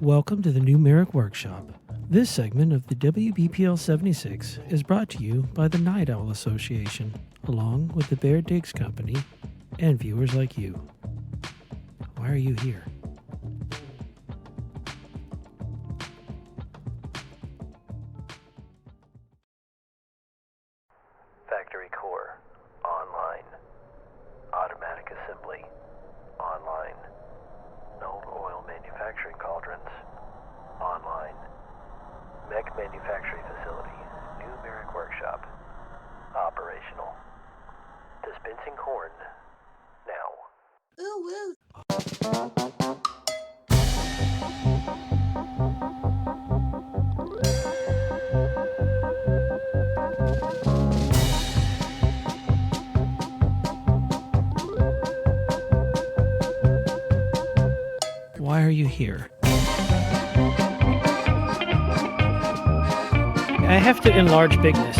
Welcome to the new Marik Workshop. This segment of the WBPL 76 is brought to you by the Night Owl Association, along with the Bear Digs Company and viewers like you. Why are you here? Factory core, online. Automatic assembly, online. Null oil manufacturing cauldrons, online. Mech manufacturing facility, new Marik Workshop, operational. Dispensing corn, now. Ooh, woo. Why are you here? I have to enlarge bigness.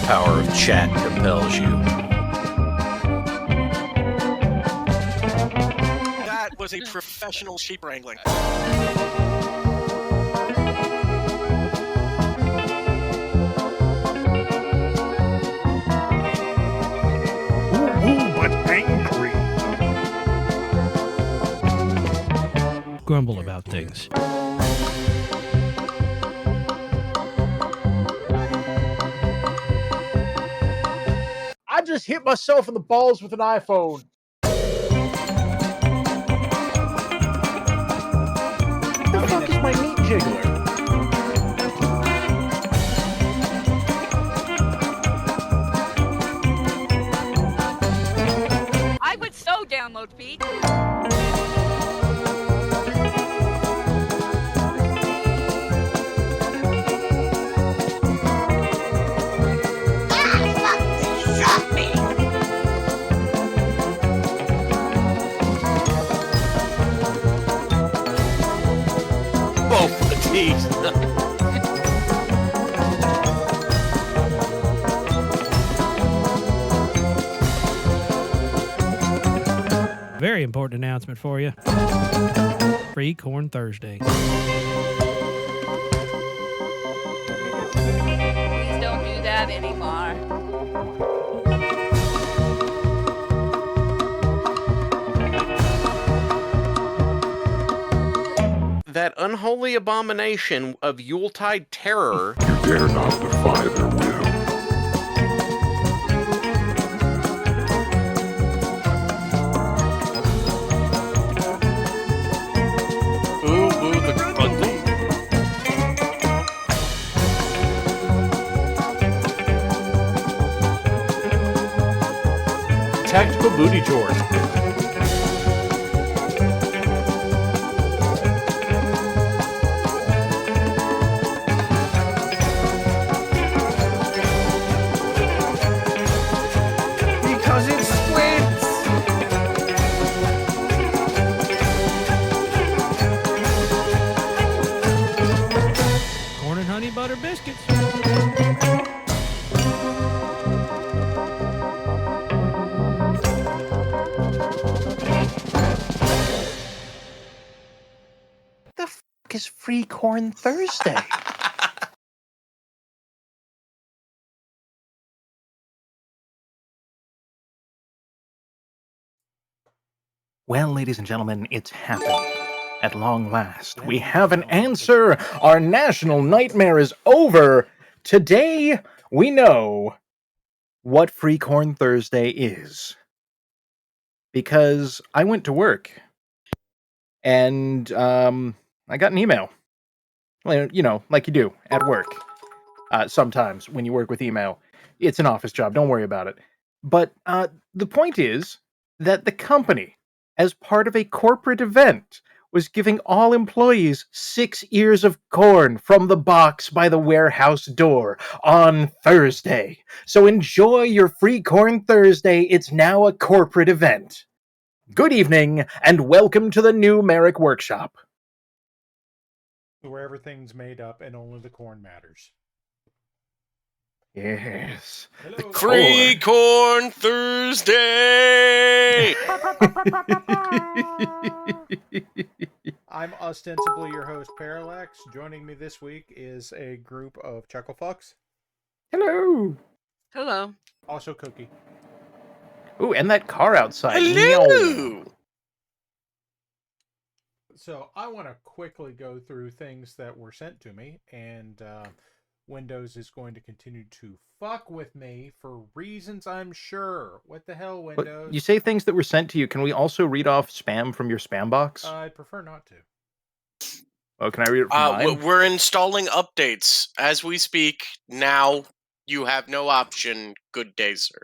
Power of chat compels you. That was a professional sheep wrangling. Ooh, but angry. Grumble about things. I just hit myself in the balls with an iPhone. What the fuck is my meat jiggler? I would so download Pete. Both the teeth. Very important announcement for you. Free Corn Thursday. Please don't do that anymore. That unholy abomination of Yuletide terror. You dare not defy their will. Ooh, woo, the grundle. Tactical booty George. Because it squints. Corn and honey butter biscuits. The fuck is Free Corn Thursday? Well, ladies and gentlemen, it's happened. At long last, we have an answer. Our national nightmare is over. Today, we know what Free Corn Thursday is. Because I went to work, and I got an email. Well, you know, like you do at work. Sometimes when you work with email, it's an office job. Don't worry about it. But the point is that the company, as part of a corporate event, was giving all employees 6 ears of corn from the box by the warehouse door on Thursday. So enjoy your Free Corn Thursday. It's now a corporate event. Good evening, and welcome to the new Marik Workshop. Where everything's made up and only the corn matters. Yes. Hello. The Free Corn Thursday! I'm ostensibly your host, Parallax. Joining me this week is a group of Chucklefucks. Hello. Hello. Also Cookie. Ooh, and that car outside. Meow. Hello. So I want to quickly go through things that were sent to me, and Windows is going to continue to fuck with me for reasons I'm sure. What the hell, But Windows? you say things that were sent to you. Can we also read off spam from your spam box? I'd prefer not to. Oh, can I read it from mine? We're installing updates as we speak. Now you have no option. Good day, sir.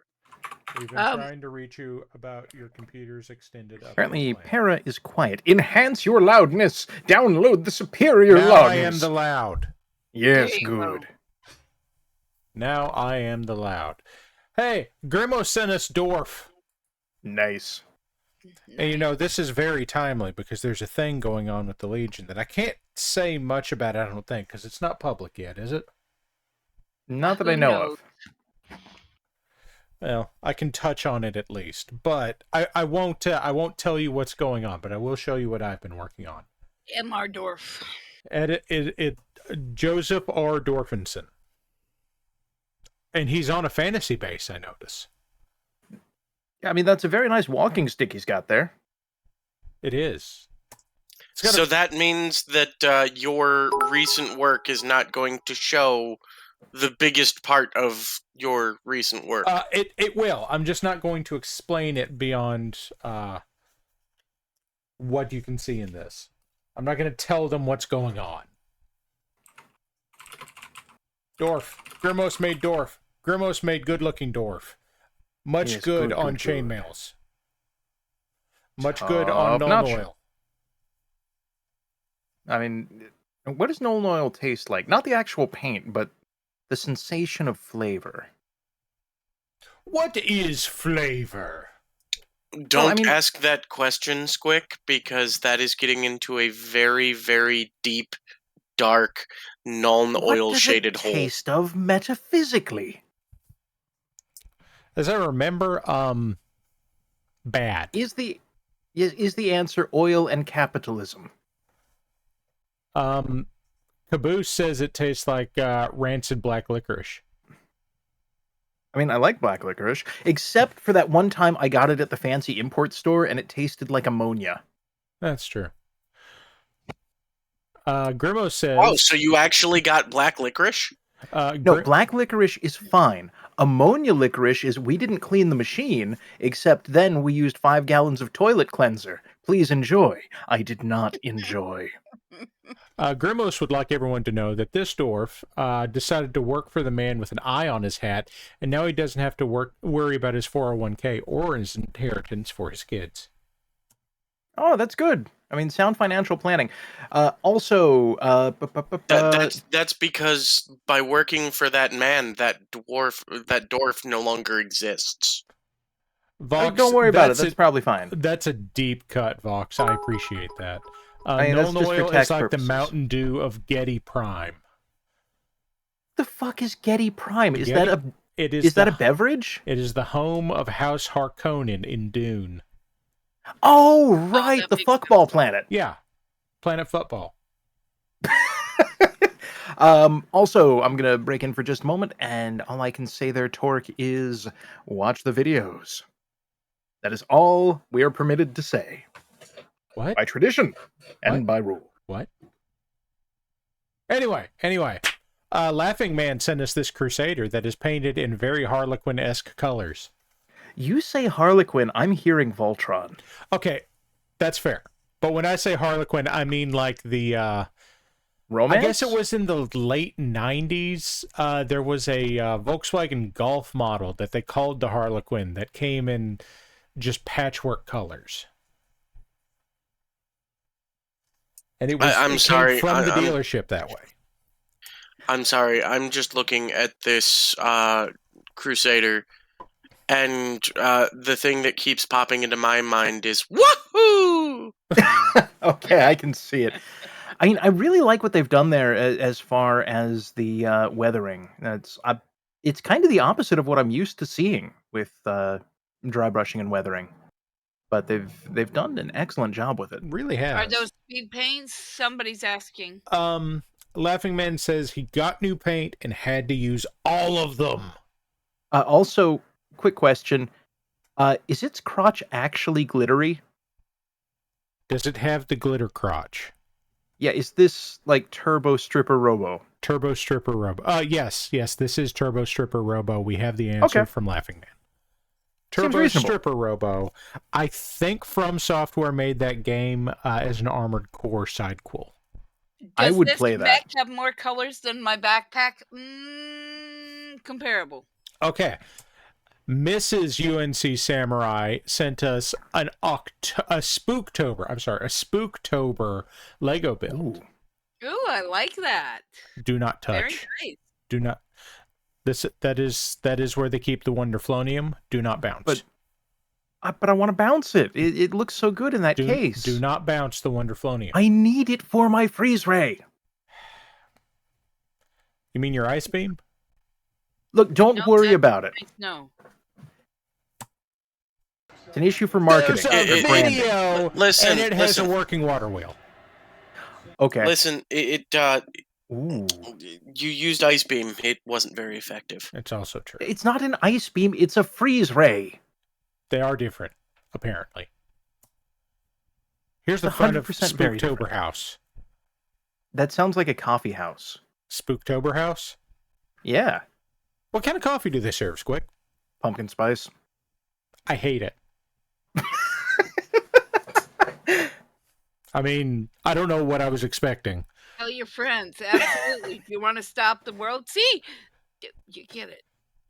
We've been trying to reach you about your computer's extended update Apparently, plan. Para is quiet. Enhance your loudness. Download the superior Now loudness. I am the loud. Yes, There you good. Now I am the loud. Hey, Grimo sent us Dwarf. Nice. And you know, this is very timely because there's a thing going on with the Legion that I can't say much about, I don't think, because it's not public yet, is it? Not that Who I know knows? of. Well, I can touch on it at least, but I won't tell you what's going on, but I will show you what I've been working on. M.R. Dorf. Joseph R. Dorfinson. And he's on a fantasy base, I notice. I mean, that's a very nice walking stick he's got there. It is. It's got So that means that your recent work is not going to show the biggest part of your recent work. It will. I'm just not going to explain it beyond what you can see in this. I'm not going to tell them what's going on. Dwarf. Grimos made Dwarf. Grimos made good-looking Dwarf. Much Yes, good good, on good, chainmails. Much good on Top-notch. Nuln Oil. I mean, what does Nuln Oil taste like? Not the actual paint, but the sensation of flavor. What is flavor? Don't I mean- ask that question, Squick, because that is getting into a very, very deep, dark, Nuln What Oil does shaded it hole. taste of metaphysically? As I remember, bad. Is the answer oil and capitalism? Caboose says it tastes like rancid black licorice. I mean, I like black licorice, except for that one time I got it at the fancy import store and it tasted like ammonia. That's true. Grimo says... Oh, so you actually got black licorice? No, black licorice is fine. Ammonia licorice is we didn't clean the machine, except then we used 5 gallons of toilet cleanser. Please enjoy. I did not enjoy. Grimos would like everyone to know that this dwarf decided to work for the man with an eye on his hat, and now he doesn't have to worry about his 401k or his inheritance for his kids. Oh, that's good. I mean, sound financial planning. Also, That's because by working for that man, that dwarf no longer exists. Vox, don't worry about it. That's probably fine. That's a deep cut, Vox. I appreciate that. I mean, that's Nuln just for Oil is tax like purposes. the Mountain Dew of Getty Prime. The fuck is Getty Prime? Is Getty- that a It is that a beverage? It is the home of House Harkonnen in Dune. Oh, right, that the makes fuckball planet. Yeah, Planet Football. Also, I'm gonna break in for just a moment, and all I can say there, Torque, is watch the videos. That is all we are permitted to say. What? By tradition and What? by rule. What? Anyway, Laughing Man sent us this Crusader that is painted in very Harlequin-esque colors. You say Harlequin, I'm hearing Voltron. Okay, that's fair. But when I say Harlequin, I mean like the... Romance? I guess it was in the late 90s. There was a Volkswagen Golf model that they called the Harlequin that came in just patchwork colors. And it was I'm it sorry, came from the I'm- dealership that way. I'm sorry, I'm just looking at this Crusader, and the thing that keeps popping into my mind is woohoo! Okay, I can see it. I mean, I really like what they've done there as far as the weathering. It's kind of the opposite of what I'm used to seeing with dry brushing and weathering. but they've done an excellent job with it. Really has. Are those speed paints? Somebody's asking. Laughing Man says he got new paint and had to use all of them. Also, quick question: is its crotch actually glittery? Does it have the glitter crotch? Yeah, is this like Turbo Stripper Robo? Turbo Stripper Robo. Yes, this is Turbo Stripper Robo. We have the answer from Laughing Man. Turbo Stripper Robo. I think From Software made that game as an Armored Core side quel. I would play that. Does this mech have more colors than my backpack? Comparable. Okay. Mrs. UNC Samurai sent us a Spooktober Lego build. Ooh, I like that. Do not touch. Very nice. Do not. That is where they keep the Wonderflonium. Do not bounce. But I want to bounce it. It looks so good in that case. Do not bounce the Wonderflonium. I need it for my freeze ray. You mean your ice beam? Look, don't worry about it. No. It's an issue for marketing. There's a video, Listen, and it has a working water wheel. Okay. Listen, Ooh. you used ice beam. It wasn't very effective. It's also true. It's not an ice beam. It's a freeze ray. They are different, apparently. Here's the front of Spooktober House. That sounds like a coffee house. Spooktober House? Yeah. What kind of coffee do they serve, Squick? Pumpkin spice. I hate it. I mean, I don't know what I was expecting. Tell your friends, absolutely. If you want to stop the world, see, you get it.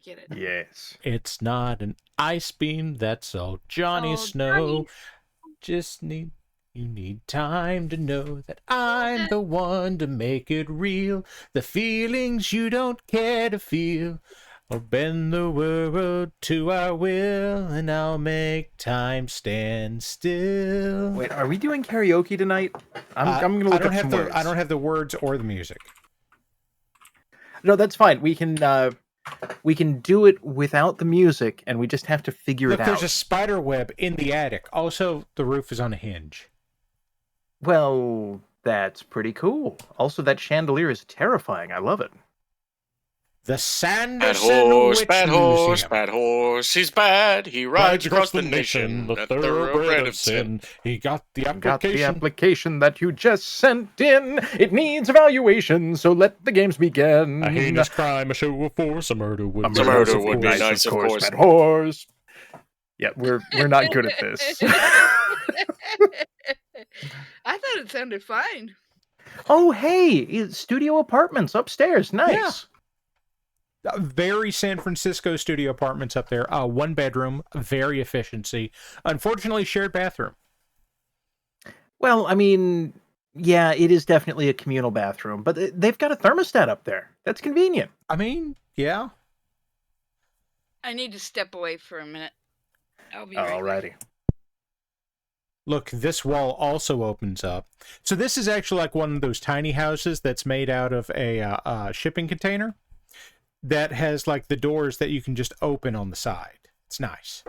Get it. Yes. It's not an ice beam, that's all Johnny Snow. Johnny. You need time to know that I'm the one to make it real. The feelings you don't care to feel. I'll bend the world to our will, and I'll make time stand still. Wait, are we doing karaoke tonight? I'm gonna look up some words. I don't have the words or the music. No, that's fine. We can do it without the music, and we just have to figure it out. There's a spider web in the attic. Also, the roof is on a hinge. Well, that's pretty cool. Also, that chandelier is terrifying. I love it. The Sanderson Witch Museum. Bad horse, he's bad. He rides across the nation, the thoroughbred of sin. He got the application. Got the application that you just sent in. It needs evaluation, so let the games begin. A heinous crime, a show of force, a murder would be nice, of course. Bad horse. Yeah, we're not good at this. I thought it sounded fine. Oh, hey, studio apartments upstairs. Nice. Yeah. Very San Francisco studio apartments up there. 1 bedroom, very efficiency. Unfortunately, shared bathroom. Well, I mean, yeah, it is definitely a communal bathroom, but they've got a thermostat up there. That's convenient. I mean, yeah. I need to step away for a minute. I'll be right Alrighty. back. Look, this wall also opens up. So this is actually like one of those tiny houses that's made out of a shipping container that has like the doors that you can just open on the side. It's nice.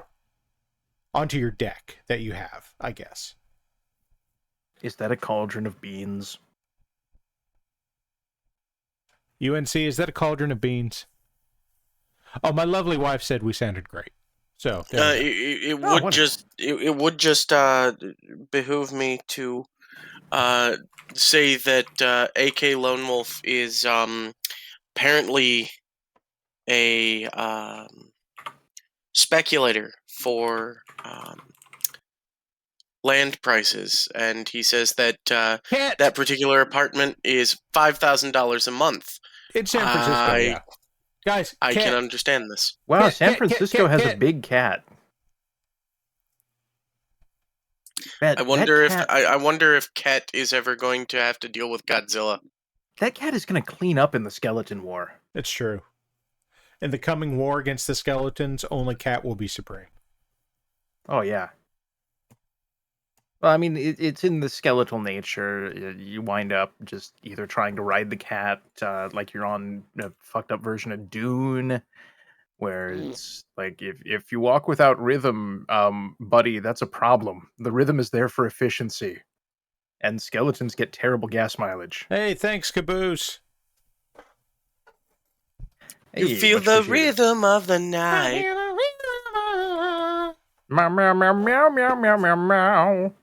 Onto your deck that you have, I guess. Is that a cauldron of beans? UNC, is that a cauldron of beans? Oh, my lovely wife said we sounded great. So it would just behoove me to say that AK Lone Wolf is apparently a speculator for land prices, and he says that that particular apartment is $5,000 a month. In San Francisco, yeah. Guys, I can understand this. Wow, San Francisco has a big cat. I wonder if Cat is ever going to have to deal with Godzilla. That cat is going to clean up in the skeleton war. It's true. In the coming war against the skeletons, only Cat will be supreme. Oh, yeah. Well, I mean, it's in the skeletal nature. You wind up just either trying to ride the cat like you're on a fucked up version of Dune, where it's like if you walk without rhythm, buddy, that's a problem. The rhythm is there for efficiency, and skeletons get terrible gas mileage. Hey, thanks, Caboose. You Hey, feel much the appreciated. rhythm of the night. Meow meow meow meow meow meow meow meow.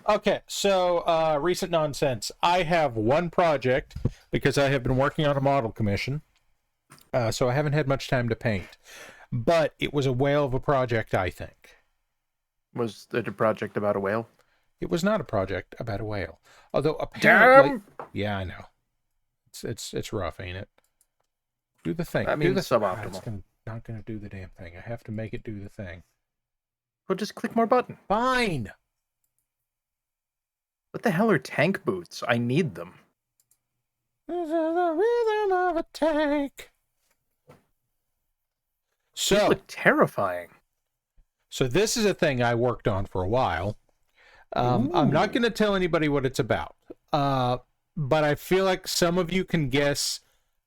Okay, so recent nonsense. I have one project because I have been working on a model commission, so I haven't had much time to paint. But it was a whale of a project, I think. Was it a project about a whale? It was not a project about a whale, although apparently, Damn! yeah, I know. It's rough, ain't it? Do the thing. That do means the suboptimal. It's not gonna do the damn thing. I have to make it do the thing. Well, just click more button. Fine. What the hell are tank boots? I need them. This is the rhythm of a tank. These So, look terrifying. so this is a thing I worked on for a while. I'm not going to tell anybody what it's about, but I feel like some of you can guess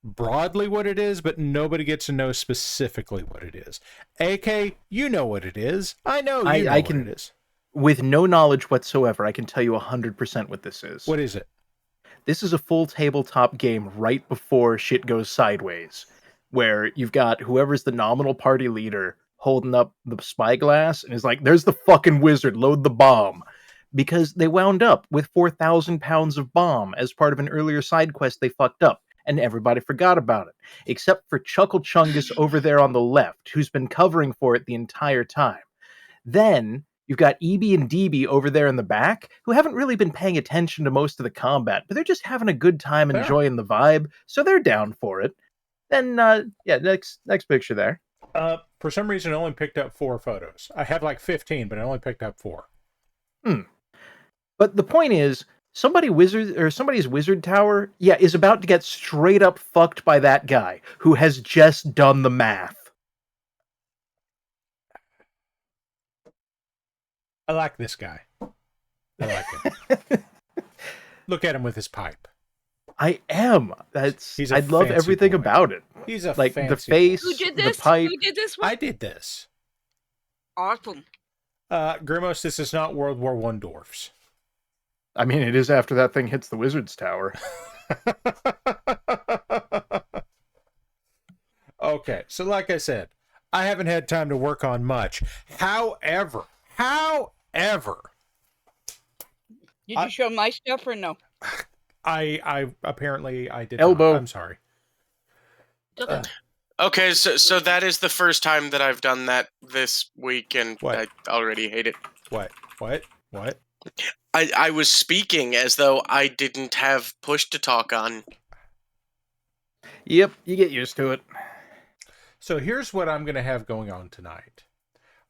broadly what it is, but nobody gets to know specifically what it is. AK, you know what it is. I know you know I what can- it is. With no knowledge whatsoever, I can tell you 100% what this is. What is it? This is a full tabletop game right before shit goes sideways, where you've got whoever's the nominal party leader holding up the spyglass and is like, there's the fucking wizard, load the bomb. Because they wound up with 4,000 pounds of bomb as part of an earlier side quest they fucked up, and everybody forgot about it, except for Chuckle Chungus over there on the left, who's been covering for it the entire time. Then you've got EB and DB over there in the back, who haven't really been paying attention to most of the combat, but they're just having a good time Fair. enjoying the vibe, so they're down for it. Then, next picture there. For some reason, I only picked up 4 photos. I have like 15, but I only picked up 4. But the point is, somebody's wizard tower, is about to get straight up fucked by that guy who has just done the math. I like this guy. I like him. Look at him with his pipe. I am. He's a I'd love fancy everything boy. about it. He's a Like fancy the face, Who did the this? pipe. Who did this one? I did this. Awesome. Grimos, this is not World War I dwarfs. I mean, it is after that thing hits the wizard's tower. Okay, so like I said, I haven't had time to work on much. However, Did you show my stuff or no? I apparently I did Elbow. not. I'm sorry. Okay, so that is the first time that I've done that this week, and What? I already hate it. What? I was speaking as though I didn't have push to talk on. Yep, you get used to it. So here's what I'm going to have going on tonight.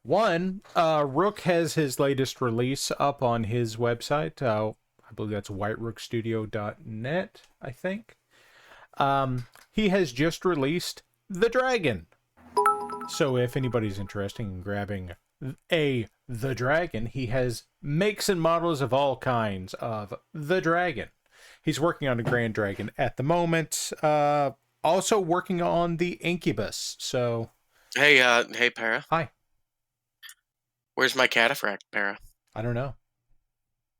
One, Rook has his latest release up on his website. I believe that's whiterookstudio.net, I think. He has just released The Dragon. So if anybody's interested in grabbing The Dragon, he has makes and models of all kinds of The Dragon. He's working on a Grand Dragon at the moment. Also working on the Incubus. So, Hey, Para. hi. Where's my cataphract, Para? I don't know.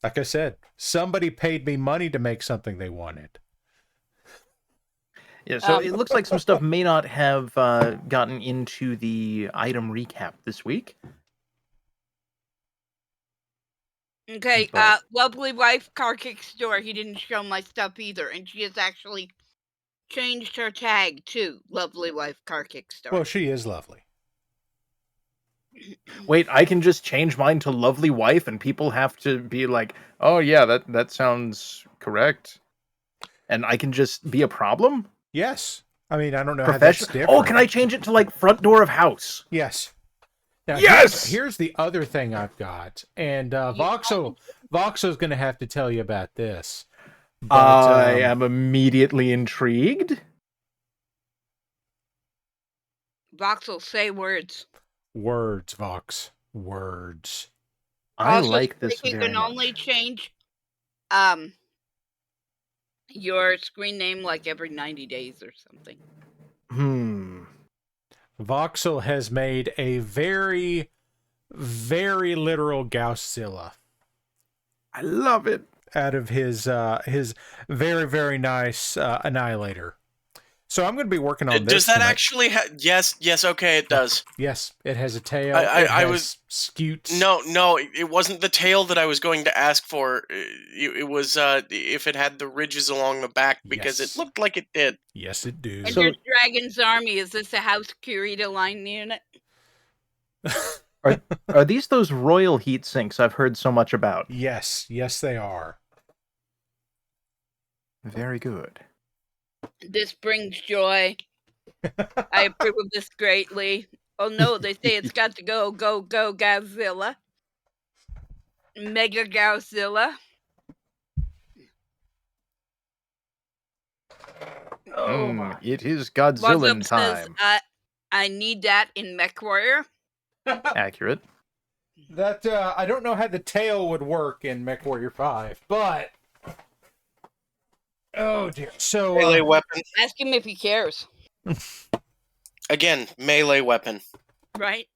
Like I said, somebody paid me money to make something they wanted. Yeah, so it looks like some stuff may not have gotten into the item recap this week. Okay, But- lovely wife car kick store. He didn't show my stuff either, and she has actually changed her tag to lovely wife car kick store. Well, she is lovely. Wait, I can just change mine to lovely wife, and people have to be like, "Oh yeah, that sounds correct," and I can just be a problem. Yes. I mean, I don't know how that's Professional. different. Oh, can I change it to like front door of house? Yes. Now, Yes! Here's the other thing I've got, and Voxel's going to have to tell you about this. But, I am immediately intrigued. Voxel, say words. Words, Vox. Words. I Also, like this You very can much. only change your screen name like every 90 days or something. Voxel has made a very, very literal Gausszilla I love it. out of his very, very nice Annihilator. So I'm going to be working on this Does that tonight. actually yes, okay, it does. Yes, it has a tail. I it was- has scutes. No, it wasn't the tail that I was going to ask for. It was if it had the ridges along the back, because Yes. it looked like it did. Yes, it do. And So- there's Dragon's Army. Is this a House Kurita line unit? Are these those royal heat sinks I've heard so much about? Yes, they are. Very good. This brings joy. I approve of this greatly. Oh no, they say it's got to go, go, go, Godzilla. Mega Godzilla. It is Walks Godzilla up, says, time. I need that in MechWarrior. Accurate. That I don't know how the tail would work in MechWarrior 5, but oh dear. So Melee weapon. Ask him if he cares. Again, melee weapon. Right?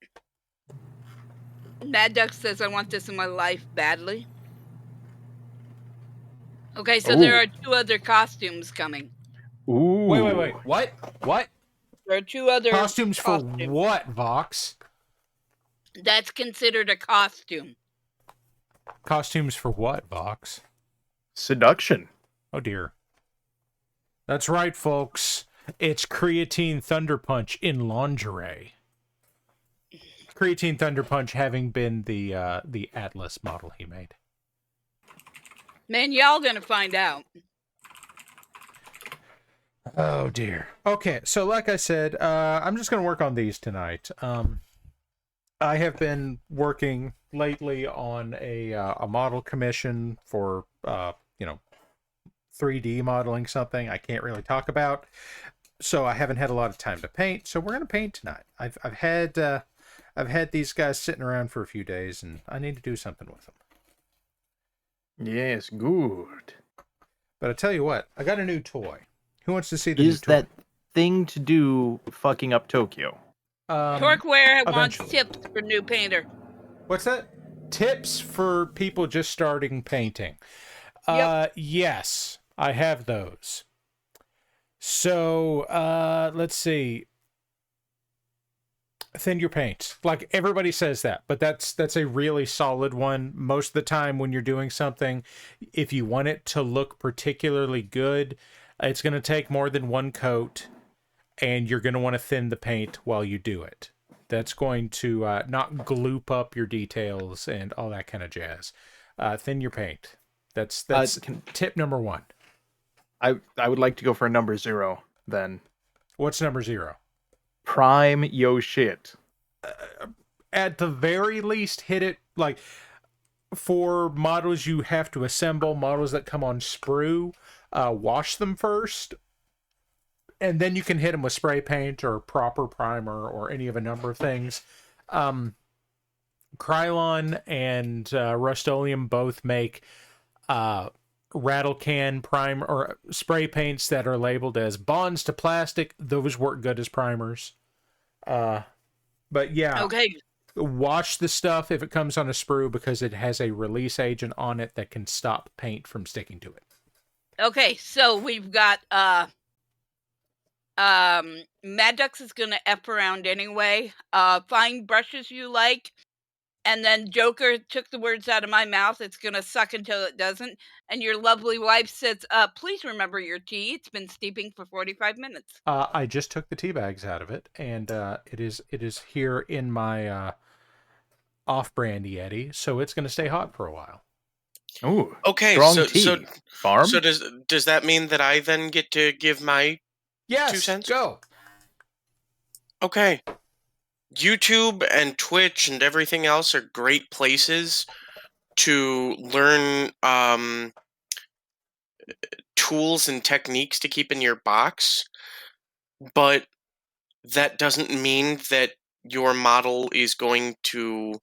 Mad Duck says, I want this in my life badly. Okay, so there Ooh. are 2 other costumes coming. Ooh. wait. What? There are 2 other Costumes for costumes. what, Vox? That's considered a costume. Costumes for what, Vox? Seduction. Oh dear. That's right, folks. It's Creatine Thunder Punch in lingerie. Creatine Thunder Punch having been the Atlas model he made. Man, y'all gonna find out. Oh dear. Okay, so like I said, I'm just gonna work on these tonight. I have been working lately on a model commission for 3D modeling something I can't really talk about, so I haven't had a lot of time to paint. So we're gonna paint tonight. I've had these guys sitting around for a few days, and I need to do something with them. Yes, good. But I tell you what, I got a new toy. Who wants to see the new Is toy? that thing to do fucking up Tokyo? Torqueware wants eventually. tips for new painter. What's that? Tips for people just starting painting. Yes, I have those. So, let's see. Thin your paint. Like everybody says that, but that's a really solid one. Most of the time when you're doing something, if you want it to look particularly good, it's going to take more than one coat, and you're going to want to thin the paint while you do it. That's going to not gloop up your details and all that kind of jazz. Thin your paint. That's tip number 1. I would like to go for a number 0 then. What's number 0? Prime yo shit. At the very least, hit it like for models you have to assemble, models that come on sprue, wash them first, and then you can hit them with spray paint or proper primer or any of a number of things. Krylon and Rust-Oleum both make rattle can prime or spray paints that are labeled as bonds to plastic. Those work good as primers. But yeah, Okay, wash the stuff if it comes on a sprue because it has a release agent on it that can stop paint from sticking to it. okay, so we've got Mad Ducks is gonna F around anyway. Find brushes you like. And then Joker took the words out of my mouth. It's gonna suck until it doesn't. And your lovely wife says, please remember your tea. It's been steeping for 45 minutes. I just took the tea bags out of it, and it is here in my off-brand Yeti, so it's going to stay hot for a while. Ooh. Okay, Strong so tea. Farm? so does that mean that I then get to give my Yes, 2 cents? go. Okay. YouTube and Twitch and everything else are great places to learn tools and techniques to keep in your box, but that doesn't mean that your model is going to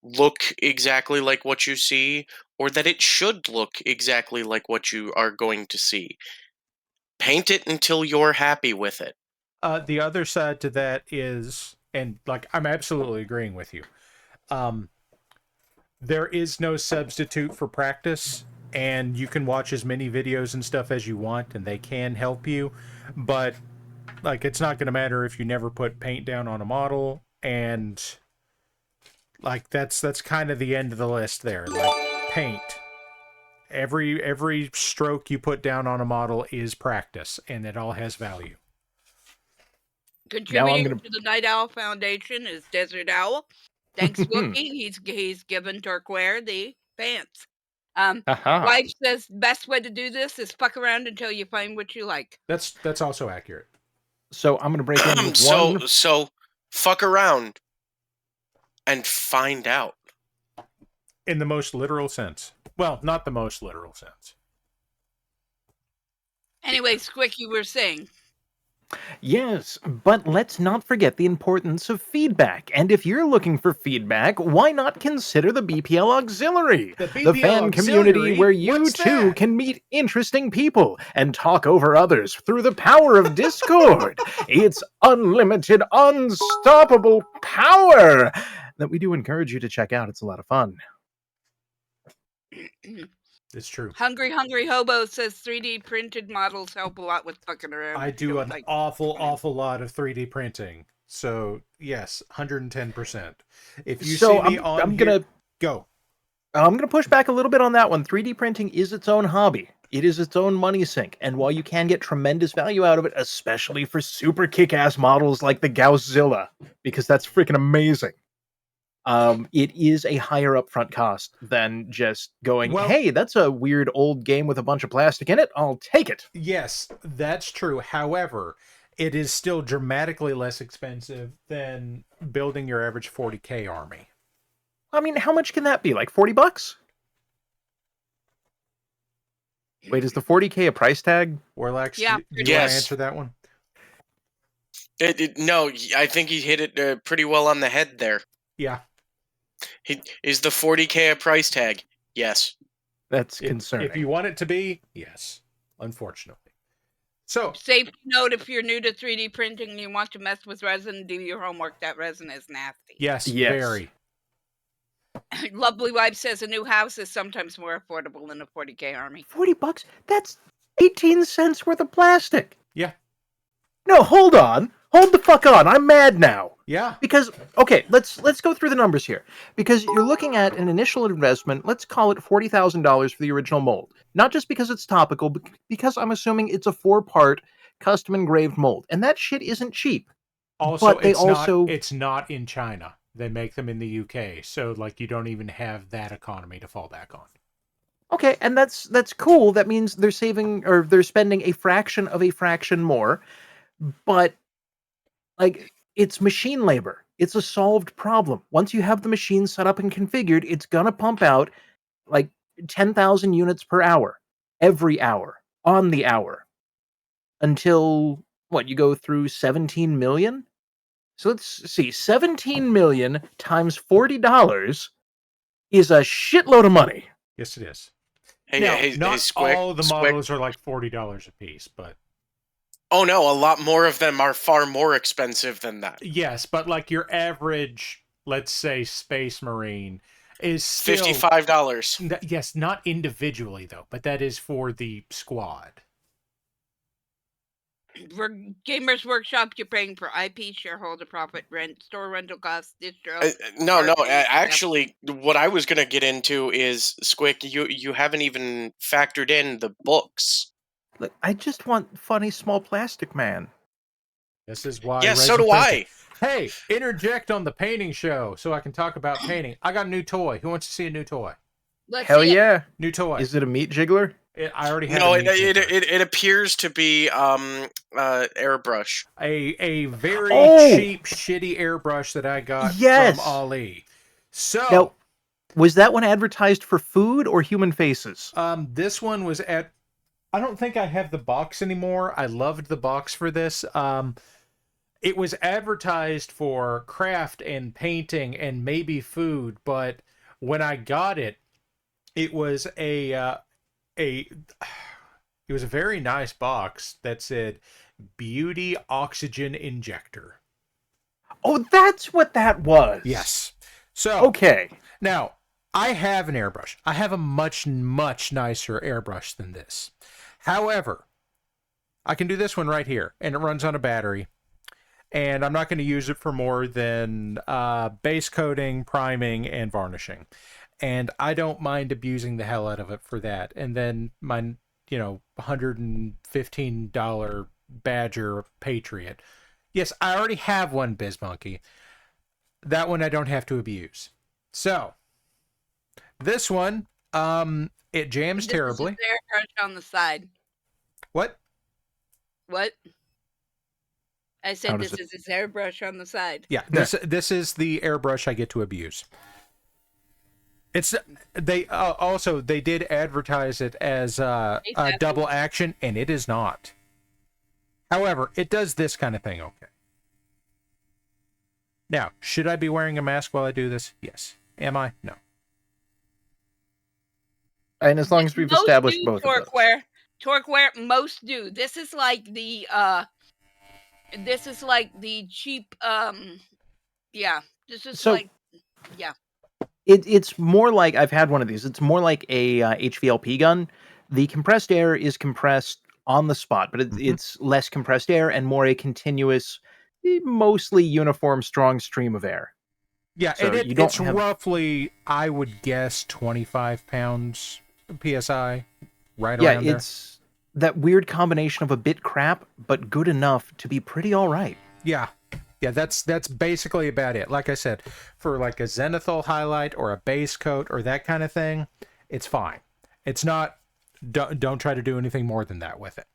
look exactly like what you see, or that it should look exactly like what you are going to see. Paint it until you're happy with it. The other side to that is, and like I'm absolutely agreeing with you. There is no substitute for practice, and you can watch as many videos and stuff as you want, and they can help you. But like, it's not going to matter if you never put paint down on a model, and like that's kind of the end of the list there. Like paint. Every stroke you put down on a model is practice, and it all has value. Contributing to the Night Owl Foundation is Desert Owl. Thanks, Wookie. He's given Turquare the pants. Wife says best way to do this is fuck around until you find what you like. That's also accurate. So I'm going to break in with one. So fuck around and find out. In the most literal sense. Well, not the most literal sense. Anyway, Squick, you were saying. Yes, but let's not forget the importance of feedback. And if you're looking for feedback, why not consider the BPL Auxiliary? The fan community where you too can meet interesting people and talk over others through the power of Discord. It's unlimited, unstoppable power that we do encourage you to check out. It's a lot of fun. It's true. Hungry Hobo says 3D printed models help a lot with fucking around. I do an awful lot of 3D printing. So, yes, 110%. If you see me on I'm going to push back a little bit on that one. 3D printing is its own hobby. It is its own money sink. And while you can get tremendous value out of it, especially for super kick-ass models like the Gausszilla, because that's freaking amazing. It is a higher upfront cost than just going, hey, that's a weird old game with a bunch of plastic in it. I'll take it. Yes, that's true. However, it is still dramatically less expensive than building your average 40K army. I mean, how much can that be? Like $40? Wait, is the 40K a price tag? Warlax, yeah. Do you want to answer that one? No, I think he hit it pretty well on the head there. Yeah. Is the 40K a price tag? Yes. That's concerning. If you want it to be, yes. Unfortunately. So, safety note, if you're new to 3D printing and you want to mess with resin, do your homework. That resin is nasty. Yes. Very. Lovely Wife says a new house is sometimes more affordable than a 40K army. $40? That's 18 cents worth of plastic. Yeah. No, hold on. Hold the fuck on. I'm mad now. Yeah. Because, okay, let's go through the numbers here. Because you're looking at an initial investment, let's call it $40,000 for the original mold. Not just because it's topical, but because I'm assuming it's a 4-part custom engraved mold. And that shit isn't cheap. Also, but it's not in China. They make them in the UK. So, like, you don't even have that economy to fall back on. Okay, and that's cool. That means they're spending a fraction of a fraction more. But, like, it's machine labor. It's a solved problem. Once you have the machine set up and configured, it's gonna pump out, like, 10,000 units per hour. Every hour. On the hour. Until, you go through 17 million? So let's see. 17 million times $40 is a shitload of money. Yes, it is. Not all the models are like $40 a piece, but... Oh no, a lot more of them are far more expensive than that. Yes, but like your average, let's say, Space Marine is still... $55. Yes, not individually though, but that is for the squad. For Gamers Workshop, you're paying for IP, shareholder profit, rent, store rental costs, distro... Actually, what I was going to get into is, Squick, you haven't even factored in the books. Look, I just want funny small plastic man. This is why. Yes, so do I. Hey, interject on the painting show so I can talk about painting. I got a new toy. Who wants to see a new toy? Hell yeah! New toy. Is it a meat jiggler? I already have. No, it appears to be airbrush. A very cheap, shitty airbrush that I got from Ali. So now, was that one advertised for food or human faces? This one was at. I don't think I have the box anymore. I loved the box for this. It was advertised for craft and painting and maybe food, but when I got it, it was it was a very nice box that said, beauty oxygen injector. Oh, that's what that was. Yes. So Okay. now I have an airbrush. I have a much, much nicer airbrush than this. However, I can do this one right here, and it runs on a battery. And I'm not going to use it for more than base coating, priming, and varnishing. And I don't mind abusing the hell out of it for that. And then my, $115 Badger Patriot. Yes, I already have one Bizmonkey. That one I don't have to abuse. So, this one, it jams terribly. This is airbrush on the side. What? What? I said this is his airbrush on the side. Yeah, this is the airbrush I get to abuse. It's they also they did advertise it as a double action, and it is not. However, it does this kind of thing okay. Now, should I be wearing a mask while I do this? Yes. Am I? No. And as long as we've established both of those. Torqueware, most do. This is like the cheap It's more like, I've had one of these. It's more like a HVLP gun. The compressed air is compressed on the spot, but it's less compressed air and more a continuous, mostly uniform, strong stream of air. Yeah, so and it's roughly, I would guess, 25 pounds PSI, right around there. Yeah, it's that weird combination of a bit crap, but good enough to be pretty all right. Yeah. Yeah, that's basically about it. Like I said, for like a zenithal highlight or a base coat or that kind of thing, it's fine. It's not, don't try to do anything more than that with it.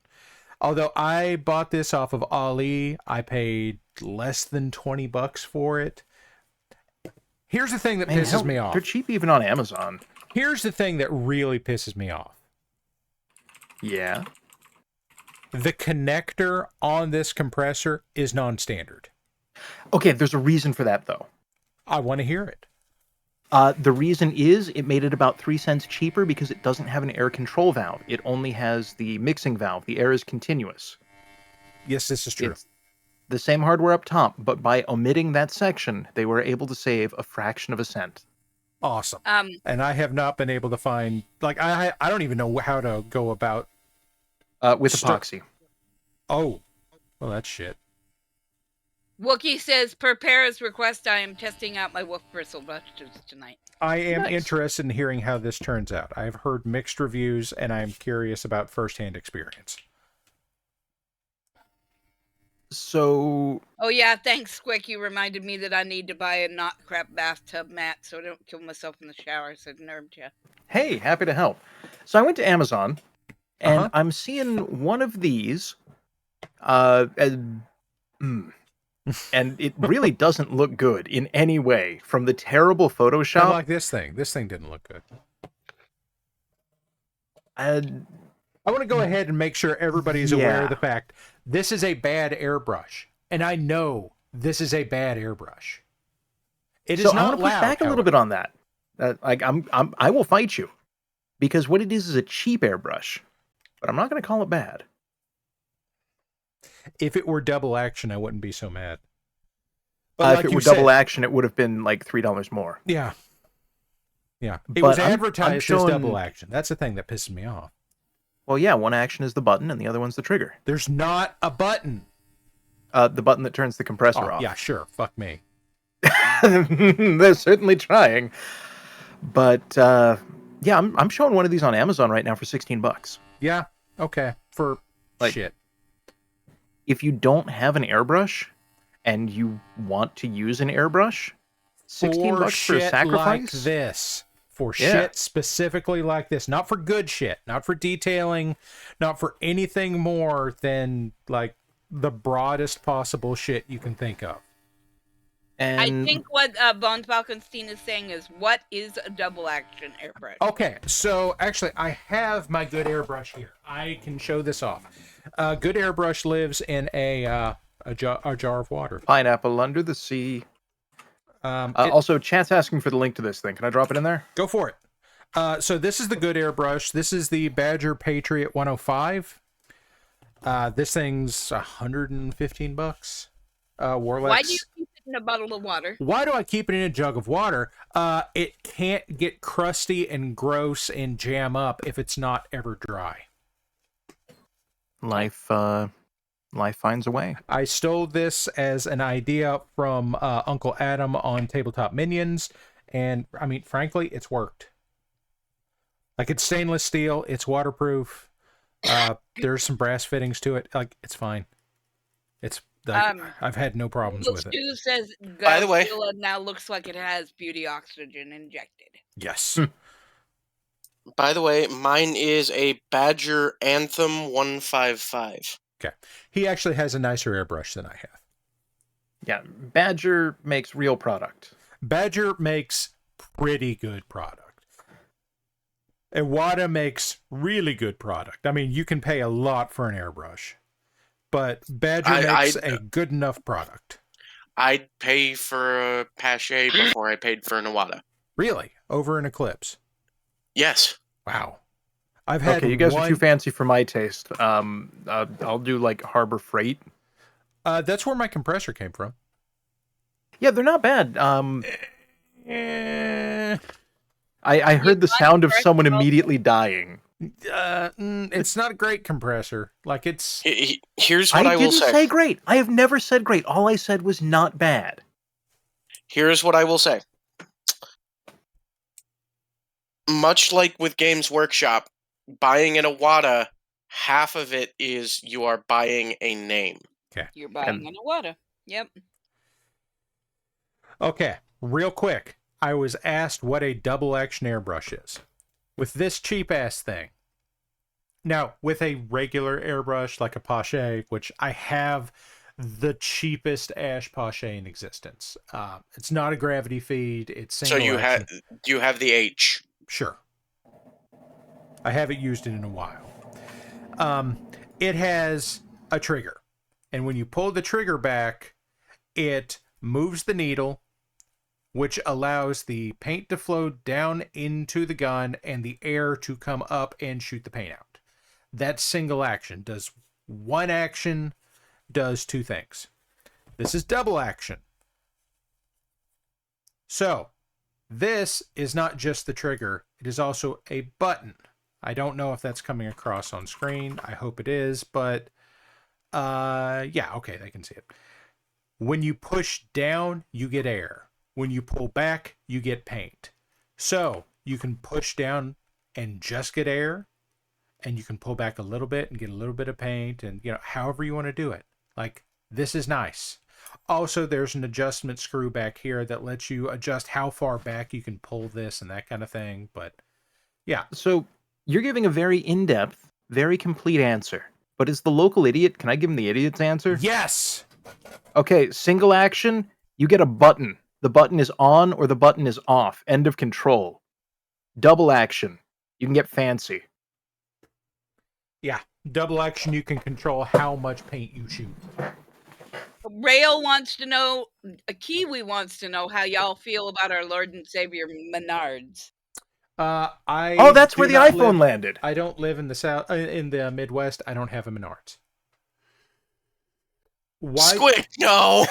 Although I bought this off of Ali, I paid less than $20 for it. Here's the thing that pisses me off. They're cheap even on Amazon. Here's the thing that really pisses me off. Yeah. The connector on this compressor is non-standard. Okay, there's a reason for that, though. I want to hear it. The reason is it made it about 3 cents cheaper because it doesn't have an air control valve. It only has the mixing valve. The air is continuous. Yes, this is true. It's the same hardware up top, but by omitting that section, they were able to save a fraction of a cent. Awesome. And I have not been able to find, like, I don't even know how to go about... with epoxy. Oh. Well, that's shit. Wookie says, per Paris request, I am testing out my wolf bristle brushes tonight. I am interested in hearing how this turns out. I've heard mixed reviews, and I'm curious about firsthand experience. So... Oh, yeah, thanks, Squick. You reminded me that I need to buy a not crap bathtub mat so I don't kill myself in the shower, said Nervja. Hey, happy to help. So I went to Amazon, and I'm seeing one of these, and it really doesn't look good in any way from the terrible Photoshop. I like this thing. This thing didn't look good. I want to go ahead and make sure everybody's aware of the fact this is a bad airbrush, and I know this is a bad airbrush. It is not loud. I want to push back a little bit on that. I will fight you because what it is a cheap airbrush, but I'm not going to call it bad. If it were double action, I wouldn't be so mad. But if it were double action, it would have been like $3 more. Yeah. Yeah. It was advertised as double action. That's the thing that pisses me off. Well, yeah, one action is the button and the other one's the trigger. There's not a button. The button that turns the compressor off. Yeah, sure. Fuck me. They're certainly trying. But, yeah, I'm showing one of these on Amazon right now for $16. Yeah. Okay. For shit. If you don't have an airbrush and you want to use an airbrush, $16 for a sacrifice? Like this. For shit specifically like this. Not for good shit. Not for detailing. Not for anything more than, like, the broadest possible shit you can think of. And I think what Bones Falkenstein is saying is, what is a double action airbrush? Okay, so actually I have my good airbrush here. I can show this off. Good airbrush lives in a jar of water. Pineapple under the sea. Also, chat's asking for the link to this thing. Can I drop it in there? Go for it. So this is the good airbrush. This is the Badger Patriot 105. This thing's $115. Warlex. Why do you keep it in a bottle of water? Why do I keep it in a jug of water? It can't get crusty and gross and jam up if it's not ever dry. Life finds a way. I stole this as an idea from Uncle Adam on Tabletop Minions, and I mean, frankly, it's worked. Like, it's stainless steel, it's waterproof. There's some brass fittings to it. Like, it's fine. It's I've had no problems with it. Stu says By the way- Godzilla now looks like it has beauty oxygen injected. Yes. By the way, mine is a Badger Anthem 155. Okay. He actually has a nicer airbrush than I have. Yeah, Badger makes real product. Badger makes pretty good product. Iwata makes really good product. I mean, you can pay a lot for an airbrush, but Badger makes a good enough product. I'd pay for a Pache before I paid for an Iwata. Really? Over an Eclipse? Yes. Wow. I've had Okay, you guys are too fancy for my taste. I'll do like Harbor Freight. That's where my compressor came from. Yeah, they're not bad. I heard the sound of someone immediately dying. It's not a great compressor. Like, it's... Here's what I will say. I didn't say great. I have never said great. All I said was not bad. Here's what I will say. Much like with Games Workshop, buying an Iwata, half of it is you are buying a name. Okay. You're buying an Iwata. Yep. Okay, real quick. I was asked what a double action airbrush is. With this cheap-ass thing. Now, with a regular airbrush like a Pache, which I have the cheapest ash Pache in existence. It's not a gravity feed. It's single action. Do you have the H? Sure. I haven't used it in a while. It has a trigger. And when you pull the trigger back, it moves the needle, which allows the paint to flow down into the gun and the air to come up and shoot the paint out. That's single action. Does one action, does two things. This is double action. So, this is not just the trigger, it is also a button. I don't know if that's coming across on screen. I hope it is, but yeah, okay, they can see it. When you push down, you get air. When you pull back, you get paint. So, you can push down and just get air, and you can pull back a little bit and get a little bit of paint, and however you want to do it. Like, this is nice. Also, there's an adjustment screw back here that lets you adjust how far back you can pull this and that kind of thing. But yeah. So you're giving a very in-depth, very complete answer. But is the local idiot, can I give him the idiot's answer? Yes. Okay, single action, you get a button. The button is on or the button is off. End of control. Double action, you can get fancy. Yeah. Double action, you can control how much paint you shoot. Rail wants to know, a Kiwi wants to know how y'all feel about our Lord and Savior Menards. That's where the iPhone landed. I don't live in the South, in the Midwest. I don't have a Menards. Why? Squid, no.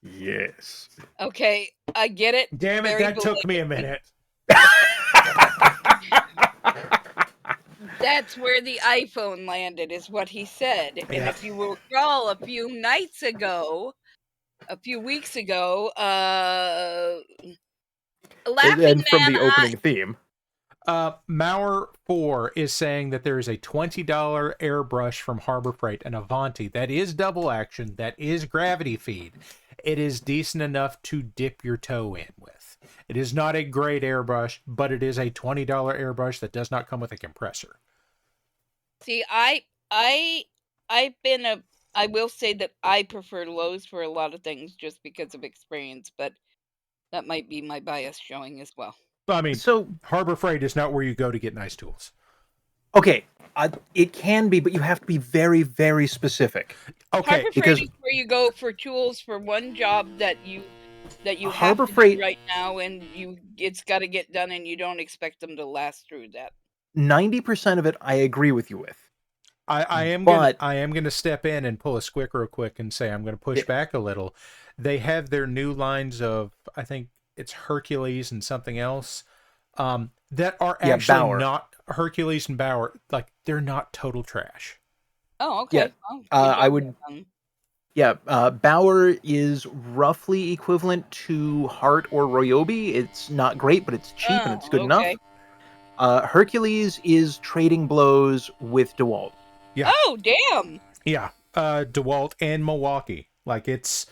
Yes. Okay, I get it. Damn it, that took me a minute. That's where the iPhone landed, is what he said. Yeah. And if you recall, a few weeks ago, laughing And from man the opening theme. Mauer4 is saying that there is a $20 airbrush from Harbor Freight, an Avanti, that is double action, that is gravity feed. It is decent enough to dip your toe in with. It is not a great airbrush, but it is a $20 airbrush that does not come with a compressor. See, I will say that I prefer Lowe's for a lot of things just because of experience, but that might be my bias showing as well. I mean, so Harbor Freight is not where you go to get nice tools. Okay, it can be, but you have to be very, very specific. Okay, Harbor Freight is where you go for tools for one job that you Harbor have to Freight do right now, and it's got to get done, and you don't expect them to last through that. 90% of it I agree with you with. I am But- gonna step in and pull a squick real quick and say I'm gonna push back a little. They have their new lines of, I think it's Hercules and something else, that are Yeah, actually Bauer. not Hercules and Bauer. Like, they're not total trash. Oh, okay. Yeah, Well, good I job, would- then. Yeah, Bauer is roughly equivalent to Hart or Ryobi. It's not great, but it's cheap and it's good okay. enough. Hercules is trading blows with DeWalt. Yeah. Oh, damn. Yeah, DeWalt and Milwaukee. Like, it's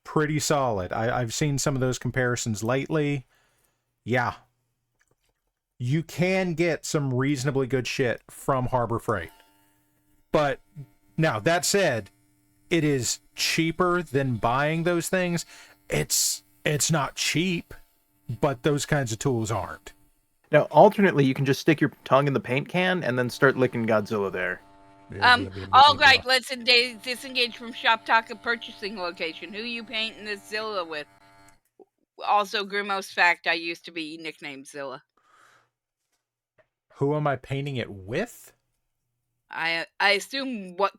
pretty solid. I've seen some of those comparisons lately. Yeah. You can get some reasonably good shit from Harbor Freight. But now, that said, it is cheaper than buying those things. It's not cheap, but those kinds of tools aren't. Now, alternately, you can just stick your tongue in the paint can and then start licking Godzilla there. All right, let's disengage from shop talk and purchasing location. Who you painting this Zilla with? Also, Grimos fact, I used to be nicknamed Zilla. Who am I painting it with? I assume what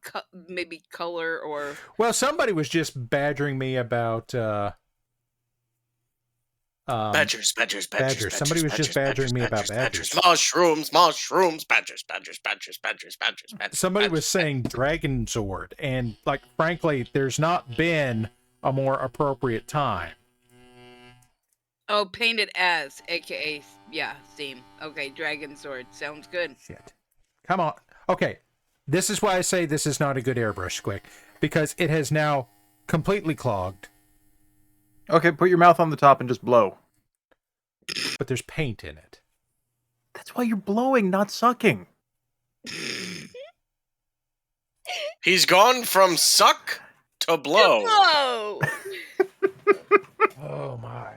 maybe color or... Well, somebody was just badgering me about Badgers. Somebody was just badgering me about badgers. Mushrooms, badgers. Somebody was saying Dragon Sword, and, like, frankly, there's not been a more appropriate time. Oh, painted as, aka, yeah, theme. Okay, Dragon Sword. Sounds good. Shit. Come on. Okay, this is why I say this is not a good airbrush, Squick, because it has now completely clogged, Okay, put your mouth on the top and just blow. but there's paint in it. That's why you're blowing, not sucking. He's gone from suck to blow. Whoa! Oh my.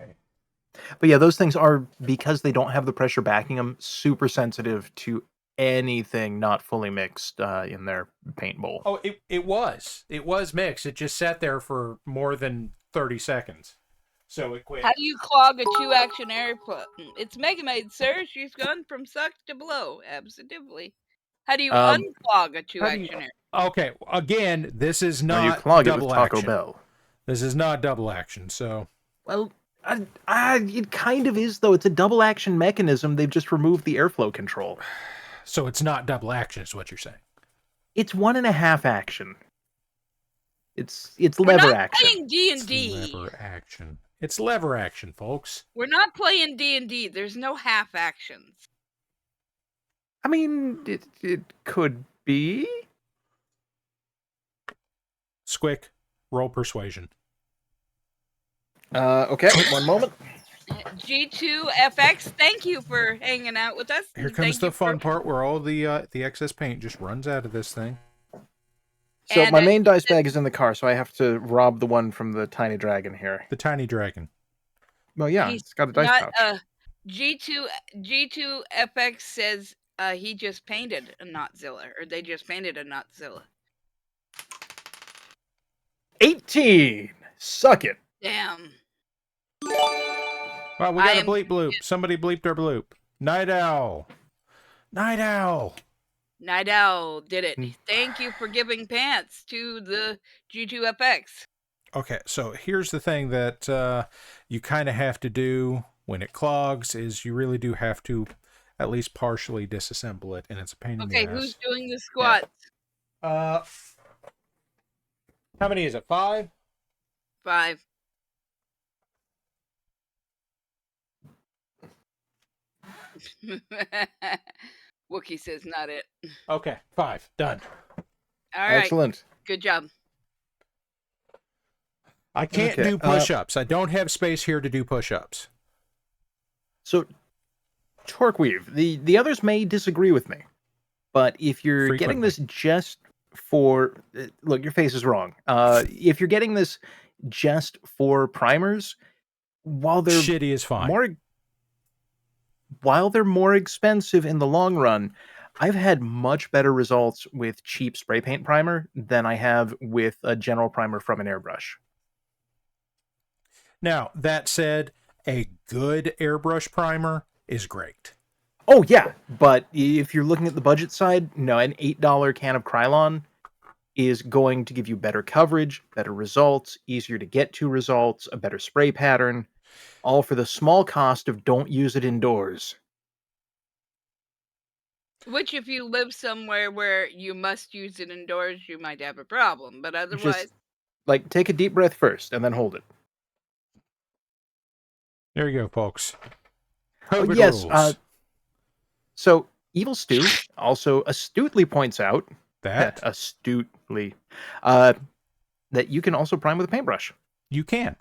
But yeah, those things are, because they don't have the pressure backing them, super sensitive to anything not fully mixed in their paint bowl. Oh, it was mixed. It just sat there for more than 30 seconds. So it quit. How do you clog a 2-action air put? It's Mega Maid, sir. She's gone from suck to blow. Absolutely. How do you unclog a 2-action air? Okay, again, this is No, you not clog it with double Taco action. Bell. This is not double action, so... Well, it kind of is, though. It's a double action mechanism. They've just removed the airflow control. So it's not double action, is what you're saying. It's 1.5 action. It's We're lever not action. playing D&D. It's lever action. It's lever action, folks. We're not playing D&D. There's no half actions. I mean, it could be. Squick, roll persuasion. Okay, one moment. G2FX, thank you for hanging out with us. Here comes the fun part where all the excess paint just runs out of this thing. So And my main dice bag is in the car, so I have to rob the one from the tiny dragon here. The tiny dragon. Well, yeah, He's it's got a dice not, pouch. G2FX says he just painted a Notzilla, or they just painted a Notzilla. 18! Suck it. Damn. Well, we I got a am- bleep bloop. Somebody bleeped our bloop. Night Owl. Night Owl. Night Owl did it. Thank you for giving pants to the G2FX. Okay, so here's the thing that you kind of have to do when it clogs is you really do have to at least partially disassemble it, and it's a pain in the Okay, ass. who's doing the squats? How many is it? 5? 5. Wookie says not it. Okay, 5. Done. All right. Excellent. Good job. I can't Okay, do push-ups. I don't have space here to do push-ups. So, Torqueweave, the others may disagree with me, but if you're getting this just for... Look, your face is wrong. If you're getting this just for primers, while they're Shitty is fine. While they're more expensive in the long run, I've had much better results with cheap spray paint primer than I have with a general primer from an airbrush. Now, that said, a good airbrush primer is great. Oh yeah, but if you're looking at the budget side, no, an $8 can of Krylon is going to give you better coverage, better results, easier to get to results, a better spray pattern, all for the small cost of don't use it indoors. Which, if you live somewhere where you must use it indoors, you might have a problem. But otherwise, Just like take a deep breath first and then hold it. There you go, folks. Oh, COVID yes. rules. So Evil Stew also astutely points out That astutely that you can also prime with a paintbrush. you can.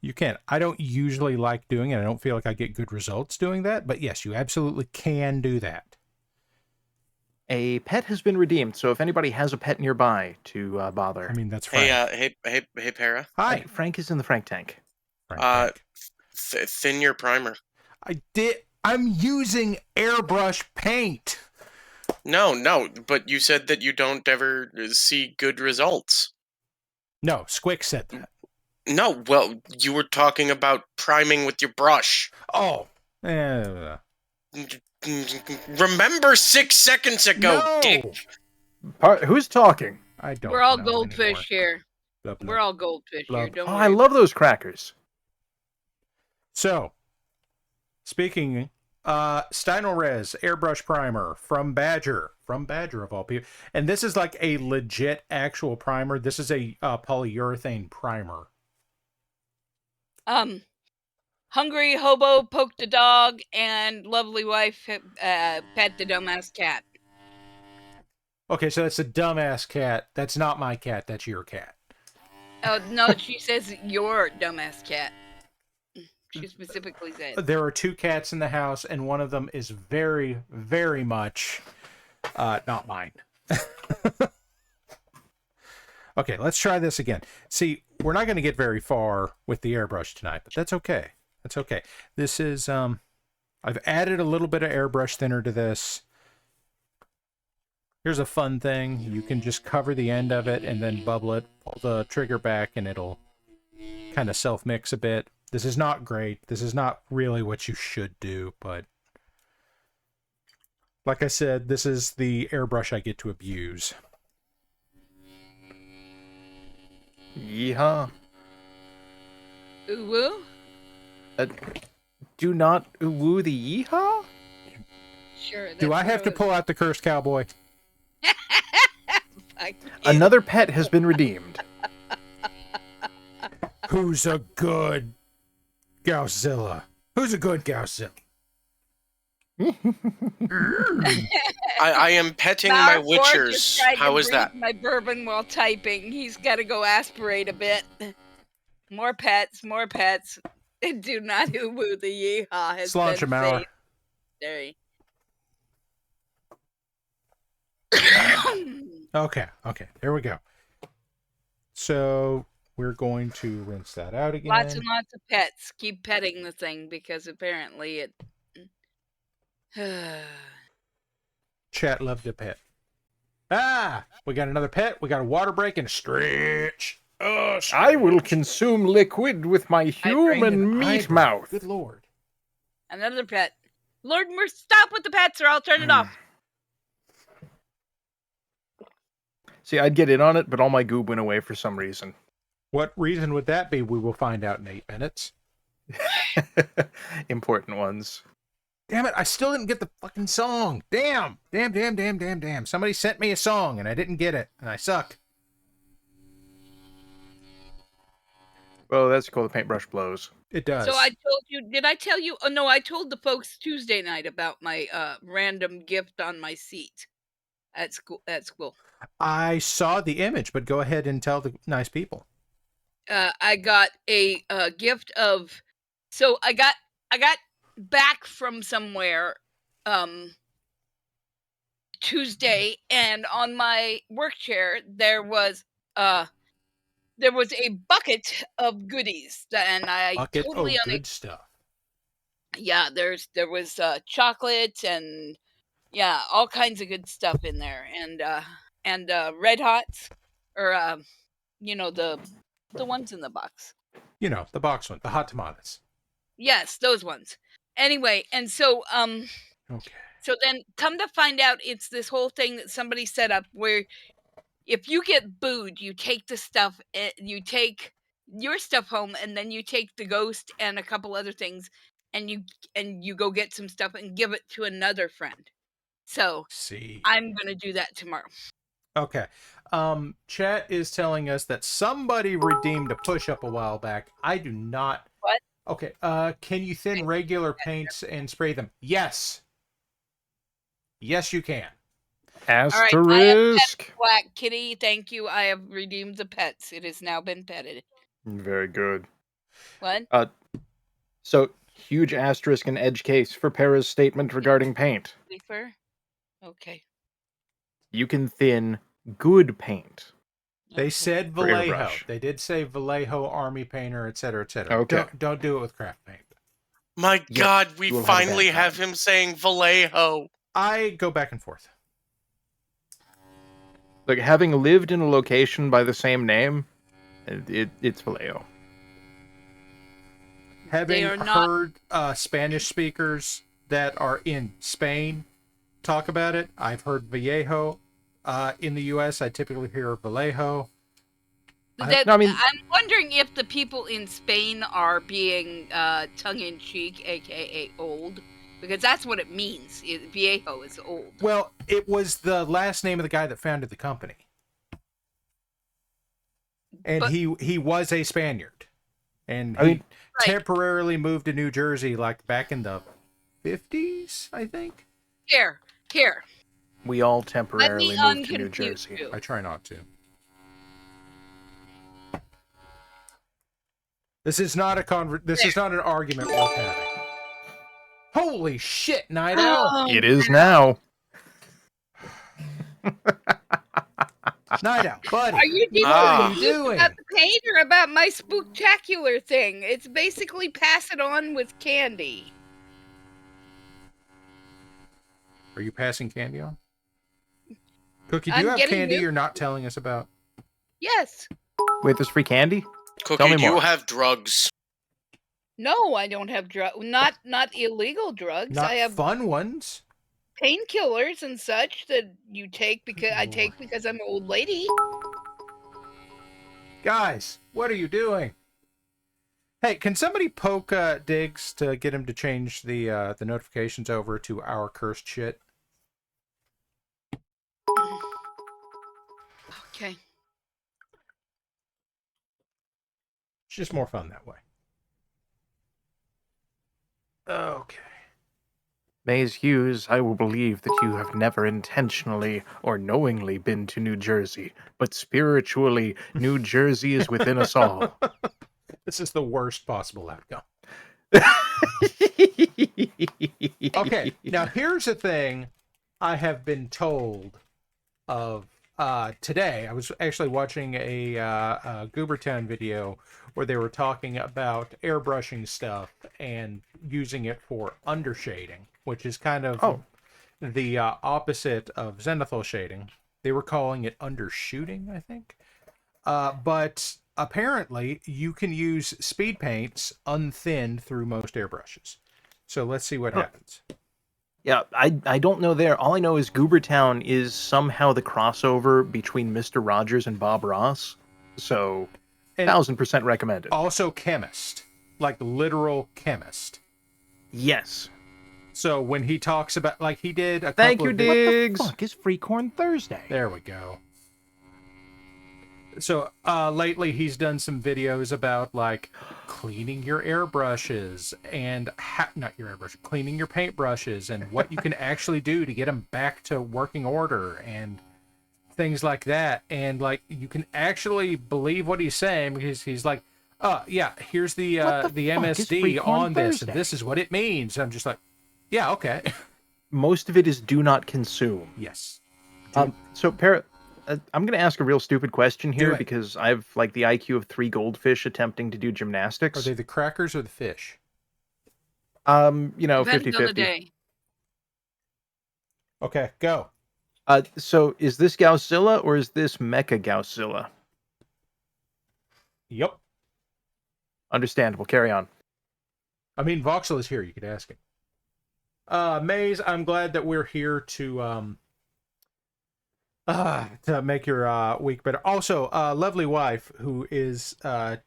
You can. I don't usually like doing it. I don't feel like I get good results doing that. But yes, you absolutely can do that. A pet has been redeemed, so if anybody has a pet nearby to bother. I mean, that's Frank. Hey, Para. Hi. Frank is in the Frank tank. Frank. Thin your primer. I'm using airbrush paint. No, but you said that you don't ever see good results. No, Squick said that. No, well, you were talking about priming with your brush. Oh. Remember 6 seconds ago, No. Dick. Who's talking? I don't we're all know goldfish anymore. here. Blah, blah. We're all goldfish here. Blub. Don't Oh, worry. I love those crackers. So, speaking, Stynylrez airbrush primer from Badger of all people, and this is like a legit actual primer. This is a polyurethane primer. Hungry hobo poked a dog, and lovely wife pet the dumbass cat. Okay, so that's a dumbass cat. That's not my cat. That's your cat. Oh no, she says your dumbass cat. She specifically said. There are 2 cats in the house, and one of them is very, very much not mine. Okay, let's try this again. See, we're not going to get very far with the airbrush tonight, but that's okay. That's okay. This is, I've added a little bit of airbrush thinner to this. Here's a fun thing. You can just cover the end of it and then bubble it, pull the trigger back, and it'll kind of self-mix a bit. This is not great. This is not really what you should do, but like I said, this is the airbrush I get to abuse. Yeehaw. Ooh woo? Do not woo the yeehaw? Sure. Do I have to pull out the cursed cowboy? Another pet has been redeemed. Who's a good Godzilla? Who's a good Godzilla? I am petting my witchers. How is that? My bourbon while typing. He's got to go aspirate a bit. More pets, more pets. Do not woo the yeehaw has Slaunch been 'em hour. saved. Sorry. Okay, there we go. So we're going to rinse that out again. Lots and lots of pets. Keep petting the thing because apparently it. Chat loved a pet. We got another pet. We got a water break and a stretch. Oh, I will consume liquid with my human meat mouth. Good lord. Another pet. Lord, stop with the pets or I'll turn it off. See, I'd get in on it, but all my goob went away for some reason. What reason would that be? We will find out in 8 minutes. Important ones. Damn it, I still didn't get the fucking song. Damn. Somebody sent me a song and I didn't get it, and I suck. Well, that's called the paintbrush blows. It does. So I told you, did I tell you? Oh, no, I told the folks Tuesday night about my random gift on my seat at school. I saw the image, but go ahead and tell the nice people. I got a gift of, so I got back from somewhere Tuesday, and on my work chair there was a bucket of goodies, and I Bucket totally of good stuff. Yeah, there was chocolate and all kinds of good stuff in there, and Red Hots, or the ones in the box. You know, the box one, the hot tamales. Yes, those ones. Anyway, and so Okay. So then come to find out it's this whole thing that somebody set up where if you get booed, you take the stuff, you take your stuff home, and then you take the ghost and a couple other things, and you go get some stuff and give it to another friend. So See. I'm gonna do that tomorrow. Okay. Chat is telling us that somebody redeemed a push-up a while back. I do not. What? Okay. Can you thin regular paints and spray them? Yes. Yes, you can. All right, I have Asterisk. pet Black Kitty. Thank you. I have redeemed the pets. It has now been petted. Very good. What? So, huge asterisk and edge case for Para's statement regarding paint. Leafer? Okay. You can thin good paint. They said For Vallejo. airbrush. They did say Vallejo Army Painter, etc., etc. Okay. Don't do it with craft paint. My Yes, God, we you will have a bad finally have time. him saying Vallejo. I go back and forth. Like, having lived in a location by the same name, it's Vallejo. Having are not- heard Spanish speakers that are in Spain talk about it, I've heard Vallejo. In the U.S., I typically hear Vallejo. That, No, I mean- I'm wondering if the people in Spain are being tongue-in-cheek, aka old, because that's what it means. Viejo is old. Well, it was the last name of the guy that founded the company, and But- he was a Spaniard, and I he mean- temporarily moved to New Jersey, like back in the 50s, I think. Here. We all Let temporarily me moved to New unconfuse Jersey. you. I try not to. This is not a This is not an argument worth having. Holy shit, Night Owl! It is now. Night Owl, buddy. Are you what are you confused doing? about the paint or about my spooktacular thing? It's basically pass it on with candy. Are you passing candy on? Cookie, do I'm you have getting candy new- you're not telling us about? Yes. Wait, there's free candy? Tell Cookie, me do you more. have drugs? No, I don't have drugs. Not illegal drugs. Not I have fun ones. painkillers and such that you take because I Lord. take because I'm an old lady. Guys, what are you doing? Hey, can somebody poke Diggs to get him to change the notifications over to our cursed shit? Okay. It's just more fun that way. Okay. Maze Hughes, I will believe that you have never intentionally or knowingly been to New Jersey, but spiritually, New Jersey is within us all. This is the worst possible outcome. Okay, now here's a thing I have been told of today. I was actually watching a Goobertown video where they were talking about airbrushing stuff and using it for undershading, which is kind of the opposite of zenithal shading. They were calling it undershooting, I think. But apparently you can use speed paints unthinned through most airbrushes. So let's see what happens. Yeah, I don't know there. All I know is Goobertown is somehow the crossover between Mr. Rogers and Bob Ross. So, And 1000% recommended. also chemist, like literal chemist. Yes. So when he talks about, like he did a Thank couple you, of Diggs. What the fuck is Free Corn Thursday? There we go. So lately he's done some videos about like cleaning your airbrushes and not your airbrush, cleaning your paintbrushes and what you can actually do to get them back to working order and things like that. And like you can actually believe what he's saying because he's like, yeah, here's the What the fuck is Free MSD Corn on this, Thursday? and this is what it means. I'm just like, yeah, okay. Most of it is do not consume. Yes. So, I'm going to ask a real stupid question Do here it. because I have like the IQ of 3 goldfish attempting to do Are gymnastics. they the crackers or the fish? You know, Depends on the 50-50. day. Okay, go. So is this Godzilla or is this Mecha Godzilla? Yep. Understandable. Carry on. I mean, Voxel is here. You could ask him. Maze, I'm glad that we're here to make your week better. Also, lovely wife, who is an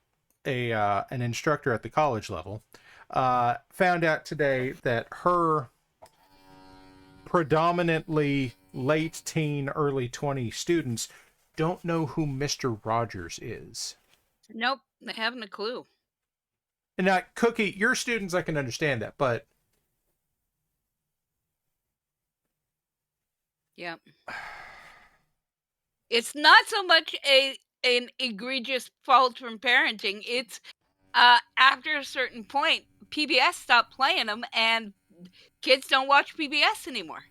instructor at the college level, found out today that her predominantly late teen, early 20 students don't know who Mr. Rogers is. Nope, they haven't a clue. And now, Cookie, your students, I can understand that, but Yep. It's not so much an egregious fault from parenting. It's after a certain point, PBS stopped playing them, and kids don't watch PBS anymore.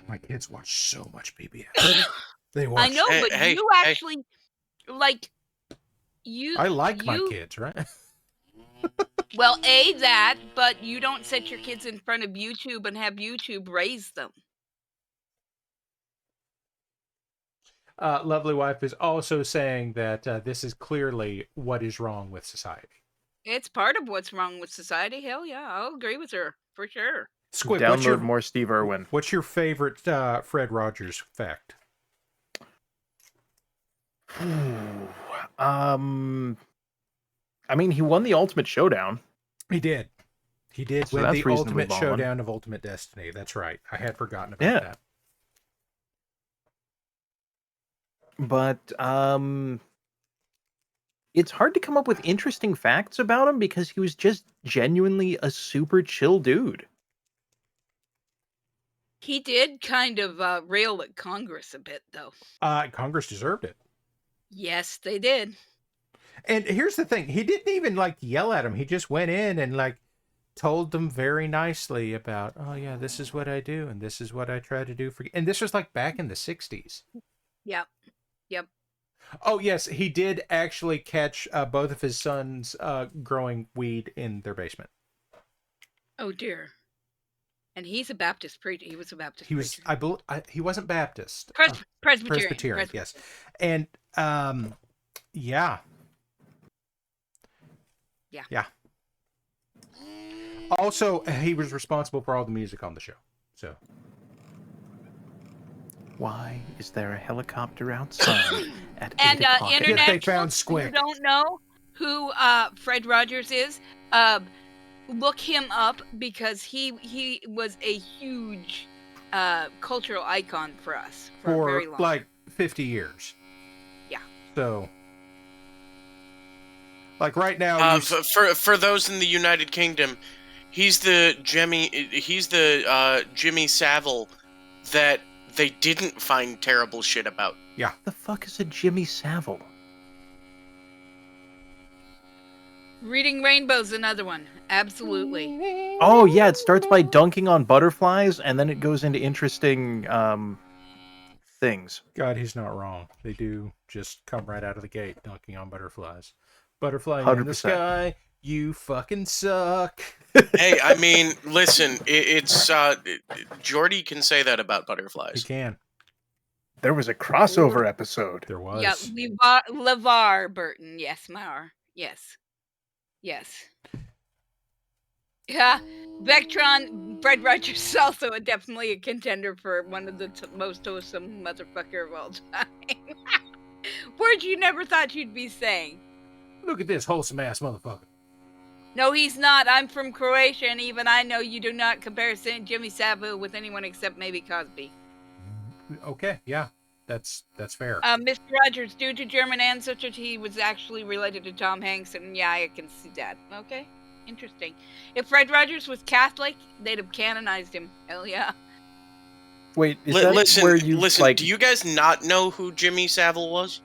my kids watch so much PBS. They watch. I know, but Hey, you hey. actually like you. I like my you- kids, right? Well, that, but you don't set your kids in front of YouTube and have YouTube raise them. Lovely wife is also saying that this is clearly what is wrong with society. It's part of what's wrong with society. Hell yeah, I'll agree with her for sure. Squib, Download more Steve Irwin. What's your favorite Fred Rogers fact? I mean, he won the Ultimate Showdown. He did. He did So win that's the reasonably Ultimate ballin'. Showdown of Ultimate Destiny. That's right. I had forgotten about Yeah. that. But it's hard to come up with interesting facts about him because he was just genuinely a super chill dude. He did kind of rail at Congress a bit, though. Congress deserved it. Yes, they did. And here's the thing. He didn't even yell at him. He just went in and told them very nicely about, oh yeah, this is what I do and this is what I try to do for you. And this was back in the 60s. Yep. Oh yes, he did actually catch both of his sons growing weed in their basement. Oh dear. And he's a Baptist preacher. He was a Baptist. He was, he wasn't Baptist. Presbyterian. Yes. And yeah. Also, he was responsible for all the music on the show. So. Why is there a helicopter outside at 8 And o'clock? international, They found if Squick. you don't know who Fred Rogers is, look him up because he was a huge cultural icon for us for a very long 50 years. Yeah. So, right now, for those in the United Kingdom, he's the Jimmy Savile that they didn't find terrible shit about. Yeah. The fuck is a Jimmy Savile? Reading Rainbow's another one. Absolutely. Oh yeah, it starts by dunking on butterflies, and then it goes into interesting things. God, he's not wrong. They do just come right out of the gate dunking on butterflies. Butterfly in the 100%. sky, you fucking suck. Hey, I mean, listen, it's Jordy can say that about He butterflies. can. There was a crossover episode. There was. Yeah, LeVar Burton. Yes, Mar. Yes. Yeah, Vectron, Fred Rogers is also definitely a contender for one of the most awesome motherfucker of all time. Words you never thought you'd be saying. Look at this wholesome ass motherfucker. No, he's not. I'm from Croatia, and even I know you do not compare Jimmy Savile with anyone except maybe Cosby. Okay, yeah, that's fair. Mr. Rogers, due to German ancestors, he was actually related to Tom Hanks, and yeah, I can see that. Okay, interesting. If Fred Rogers was Catholic, they'd have canonized him. Hell yeah. Wait, is that Listen, where you do you guys not know who Jimmy Savile was?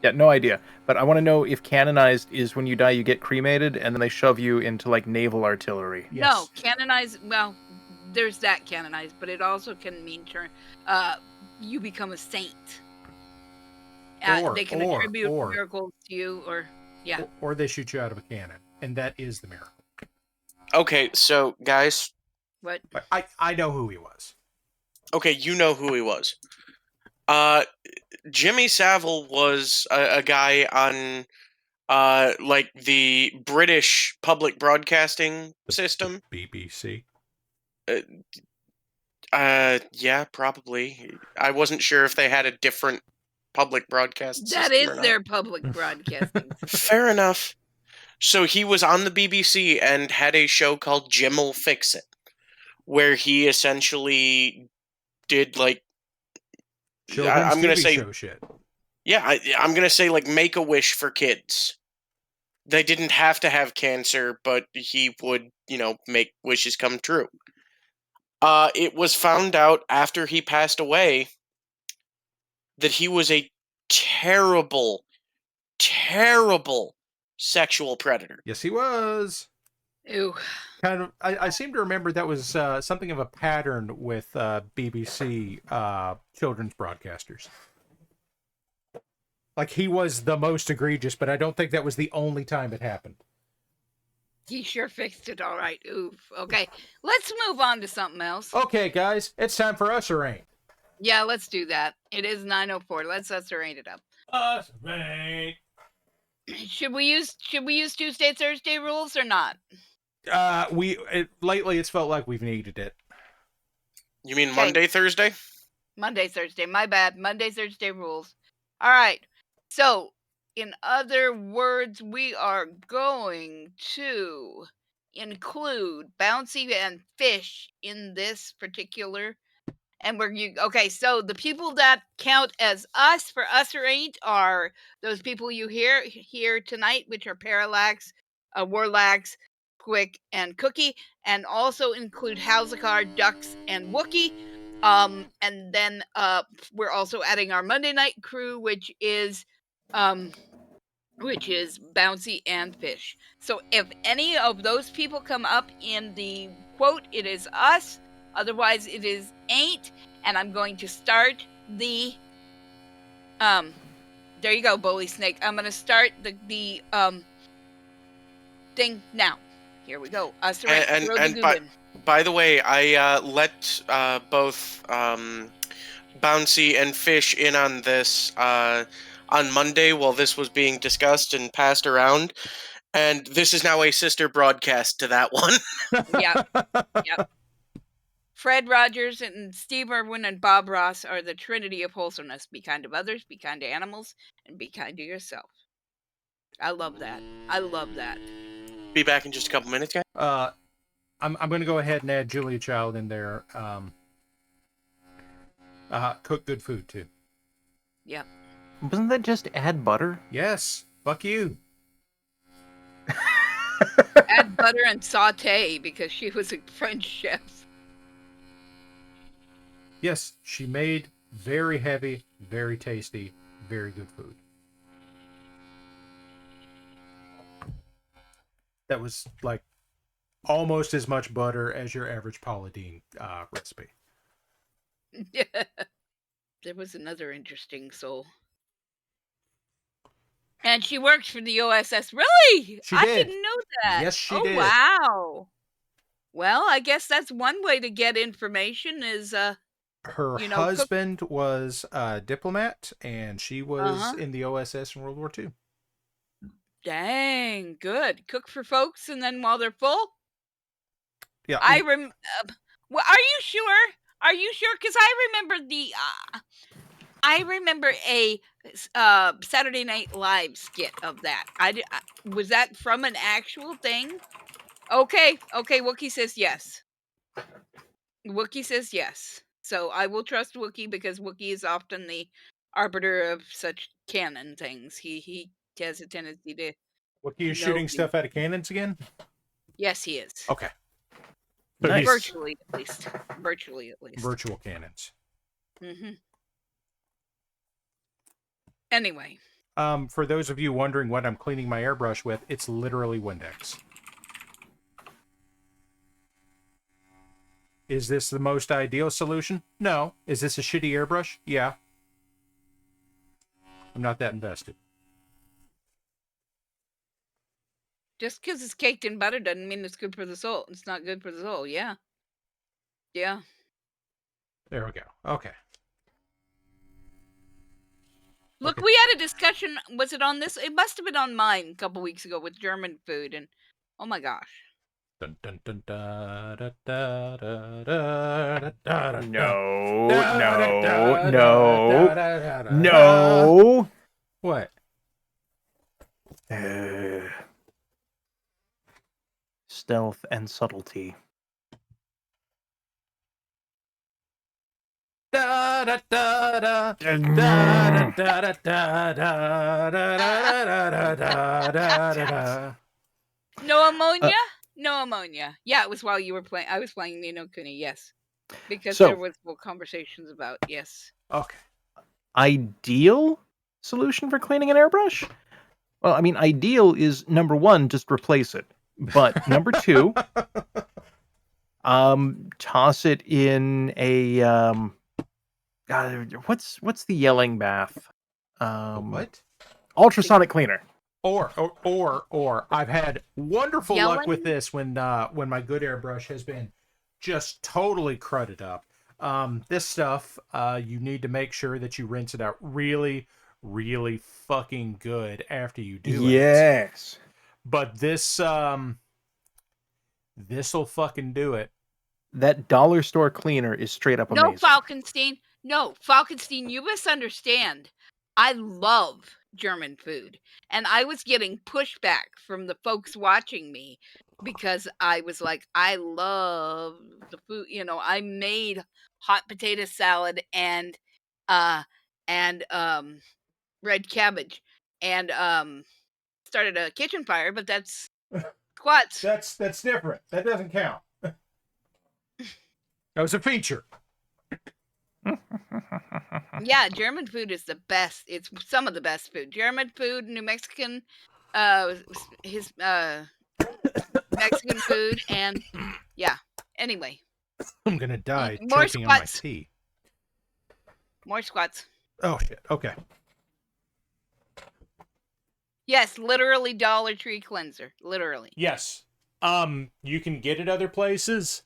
Yeah, no idea. But I want to know if canonized is when you die, you get cremated, and then they shove you into naval artillery. Yes. No, canonized. Well, there's that canonized, but it also can mean you become a saint. They can attribute miracles to you, or yeah. Or they shoot you out of a cannon, and that is the miracle. Okay, so guys, What? But I know who he was. okay, you know who he was. Jimmy Savile was a guy on the British public broadcasting system. BBC. Yeah, probably. I wasn't sure if they had a different public broadcast That system or is not. their public broadcasting. Fair enough. So he was on the BBC and had a show called Jim'll Fix It, where he essentially did like Children's I'm gonna TV say show shit. yeah, I'm gonna say like make a wish for kids. They didn't have to have cancer, but he would, make wishes come true. It was found out after he passed away that he was a terrible, terrible sexual predator. Yes, he was. Ew. Kind of. I seem to remember that was something of a pattern with BBC children's broadcasters. Like, he was the most egregious, but I don't think that was the only time it happened. He sure fixed it all right. Oof. Okay, let's move on to something else. Okay, guys, it's time for Us or Ain't. Yeah, let's do that. It is 9:04. Let's us or ain't it up. Us or Ain't. Should we use Tuesday, Thursday rules or not? Lately it's felt like we've needed it. You mean Monday, Thursday? Monday, Thursday. My bad. Monday, Thursday rules. All right. So, in other words, we are going to include Bouncy and Fish in this particular. And okay, so the people that count as us for Us or Ain't are those people you hear here tonight, which are Parallax, Warlax, Quick, and Cookie, and also include Halzakar, Ducks, and Wookie. And then we're also adding our Monday night crew, which is Bouncy and Fish. So if any of those people come up in the quote, it is us. Otherwise, it is ain't. And I'm going to start the there you go, Bully Snake. I'm going to start the thing now. Here we go. Us or ain't. And by the way, I let both Bouncy and Fish in on this on Monday while this was being discussed and passed around, and this is now a sister broadcast to that one. Yep. Fred Rogers and Steve Irwin and Bob Ross are the trinity of wholesomeness. Be kind to others, be kind to animals, and be kind to yourself. I love that. Be back in just a couple minutes, guys. I'm going to go ahead and add Julia Child in there. Cook good food too. Yep. Wasn't that just add butter? Yes. Fuck you. Add butter and saute because she was a French chef. Yes, she made very heavy, very tasty, very good food. That was like almost as much butter as your average Paula Deen recipe. There was another interesting soul. And she worked for the OSS. Really? I didn't know that. Yes, she did. Oh, wow. Well, I guess that's one way to get information is her husband was a diplomat, and she was in the OSS in World War II. Dang, good. Cook for folks, and then while they're full? Yeah. Well, are you sure? Are you sure? Because I remember a Saturday Night Live skit of that. Was that from an actual thing? Okay, Wookie says yes. So I will trust Wookie because Wookie is often the arbiter of such canon things. He has a tendency to... Wookie is shooting stuff out of cannons again? Yes, he is. Okay. So nice. Virtually, at least. Virtual cannons. Mm-hmm. Anyway. For those of you wondering what I'm cleaning my airbrush with, it's literally Windex. Is this the most ideal solution? No. Is this a shitty airbrush? Yeah. I'm not that invested. Just because it's caked in butter doesn't mean it's good for the soul. It's not good for the soul. Yeah. Yeah. There we go. Okay. Look, we had a discussion. Was it on this? It must have been on mine a couple weeks ago with German food. And oh my gosh. Dun, dun, dun, da, da, da, da, da, da, da, da. No, Da, da, no, da, no, da, da, da, da, da. no. What? Stealth and subtlety. Da, da, da, da, da, da, da, da, da, da, da, da, da, da. No ammonia? No ammonia. Yeah, it was while you were playing. I was playing Ni no Kuni, yes. Because So- there was more conversations about, yes. Okay. Ideal solution for cleaning an airbrush? Well, I mean, ideal is number one, just replace it. But number two, toss it in a what's the yelling bath? What? Ultrasonic cleaner. Or I've had wonderful luck with Yelling? this when my good airbrush has been just totally crudded up. This stuff, you need to make sure that you rinse it out really, really fucking good after you do it. Yes. But this'll fucking do it. That dollar store cleaner is straight up No, amazing. Falkenstein. No, Falkenstein, you misunderstand. I love German food. And I was getting pushback from the folks watching me because I was like, I love the food. You know, I made hot potato salad and red cabbage and started a kitchen fire, but that's squats. That's different. That doesn't count. That was a feature. Yeah, German food is the best. It's some of the best food. German food, New Mexican, his Mexican food, and yeah. Anyway, I'm gonna die More choking on my squats. tea. more squats. Oh shit. Okay. Yes, literally Dollar Tree cleanser. Literally. Yes. You can get it other places.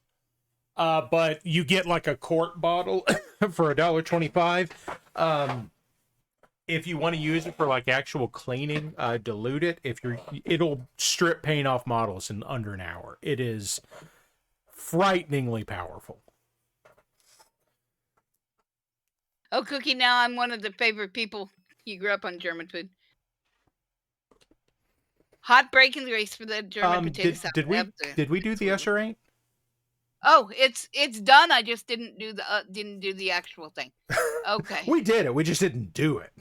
But you get like a quart bottle for $1.25. If you want to use it for like actual cleaning, dilute it. It'll strip paint off models in under an hour. It is frighteningly powerful. Oh, Cookie, now I'm one of the favorite people. You grew up on German food. Hot break and race for the German potato salad. Did we do the yes or ain't? Oh, it's done. I just didn't do the actual thing. Okay. We did it. We just didn't do it.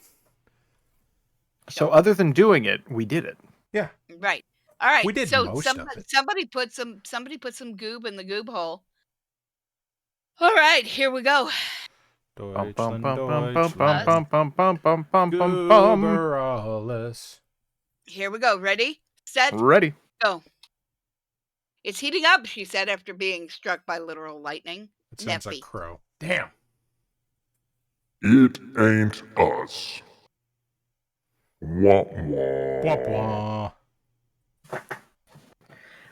So other than doing it, we did it. Yeah. Right. All right. We did so most of it. somebody put some goob in the goob hole. All right, here we go. Deutschland, Gooberalles. Here we go. Ready? Set. Ready. Go. It's heating up, she said after being struck by literal lightning. It sounds like crow. Damn. It ain't us. Wah wah. Wah wah.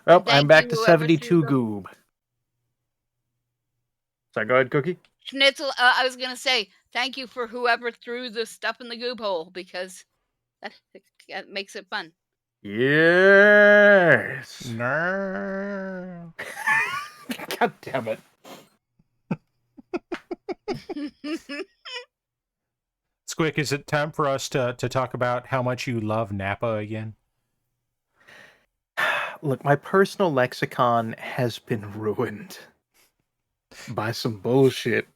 Well, Thank I'm back you, to whoever 72 threw them. goob. Sorry, go ahead, Cookie. Schnitzel, I was going to say, thank you for whoever threw the stuff in the goob hole because that makes it fun. Yes. No. God damn it. Squick, is it time for us to talk about how much you love Napa again? Look, my personal lexicon has been ruined by some bullshit.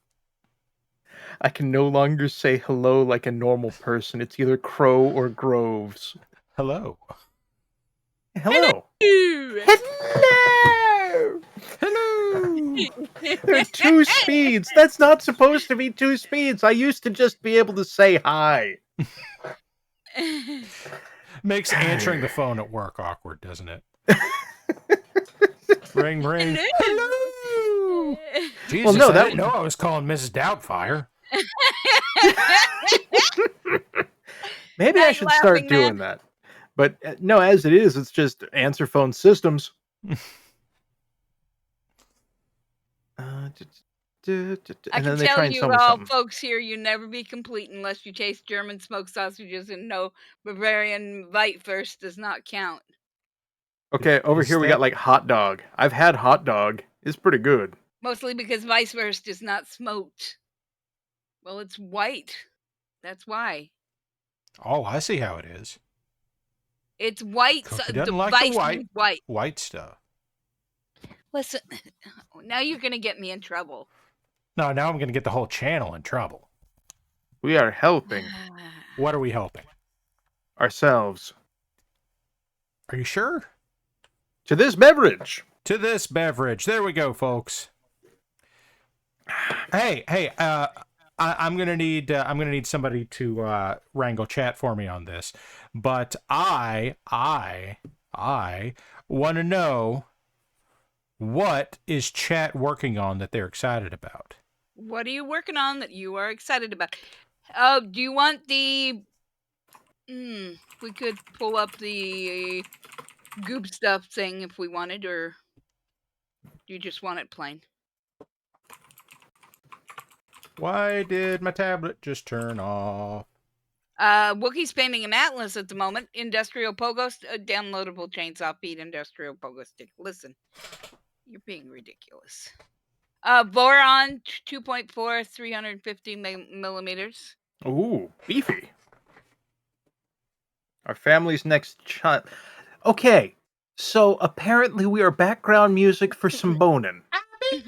I can no longer say hello like a normal person. It's either Crow or Groves. Hello. Hello. Hello. Hello. There are two speeds. That's not supposed to be two speeds. I used to just be able to say hi. Makes answering the phone at work awkward, doesn't it? Ring, ring. Hello. Jesus, Well, no, I that didn't know I was calling Mrs. Doubtfire. Maybe I should start doing that. But no, as it is, it's just answer phone systems. I And can then they try tell and you tell me all, something. folks here, you never be complete unless you taste German smoked sausages and no Bavarian Weitwurst does not count. Okay, over Is here we that- got like hot dog. I've had hot dog. It's pretty good. Mostly because Weisswurst is not smoked. Well, it's white. That's why. Oh, I see how it is. It's white. Cookie The doesn't like Weiss the means white. white stuff. Listen, now you're gonna get me in trouble. No, now I'm going to get the whole channel in trouble. We are helping What are we hoping? ourselves Are you sure? to this beverage. To this beverage. There we go, folks. Hey, I'm gonna need somebody to wrangle chat for me on this, but I want to know, what is chat working on that they're excited about? What are you working on that you are excited about? Oh, do you want the? We could pull up the goop stuff thing if we wanted, or do you just want it plain? Why did my tablet just turn off? Wookiee's painting an atlas at the moment. Industrial pogo downloadable chainsaw feed industrial pogo stick. Listen, you're being ridiculous. Boron 2.4, 350 millimeters. Ooh, beefy. Our family's next child. Okay, so apparently we are background music for some boning. Trying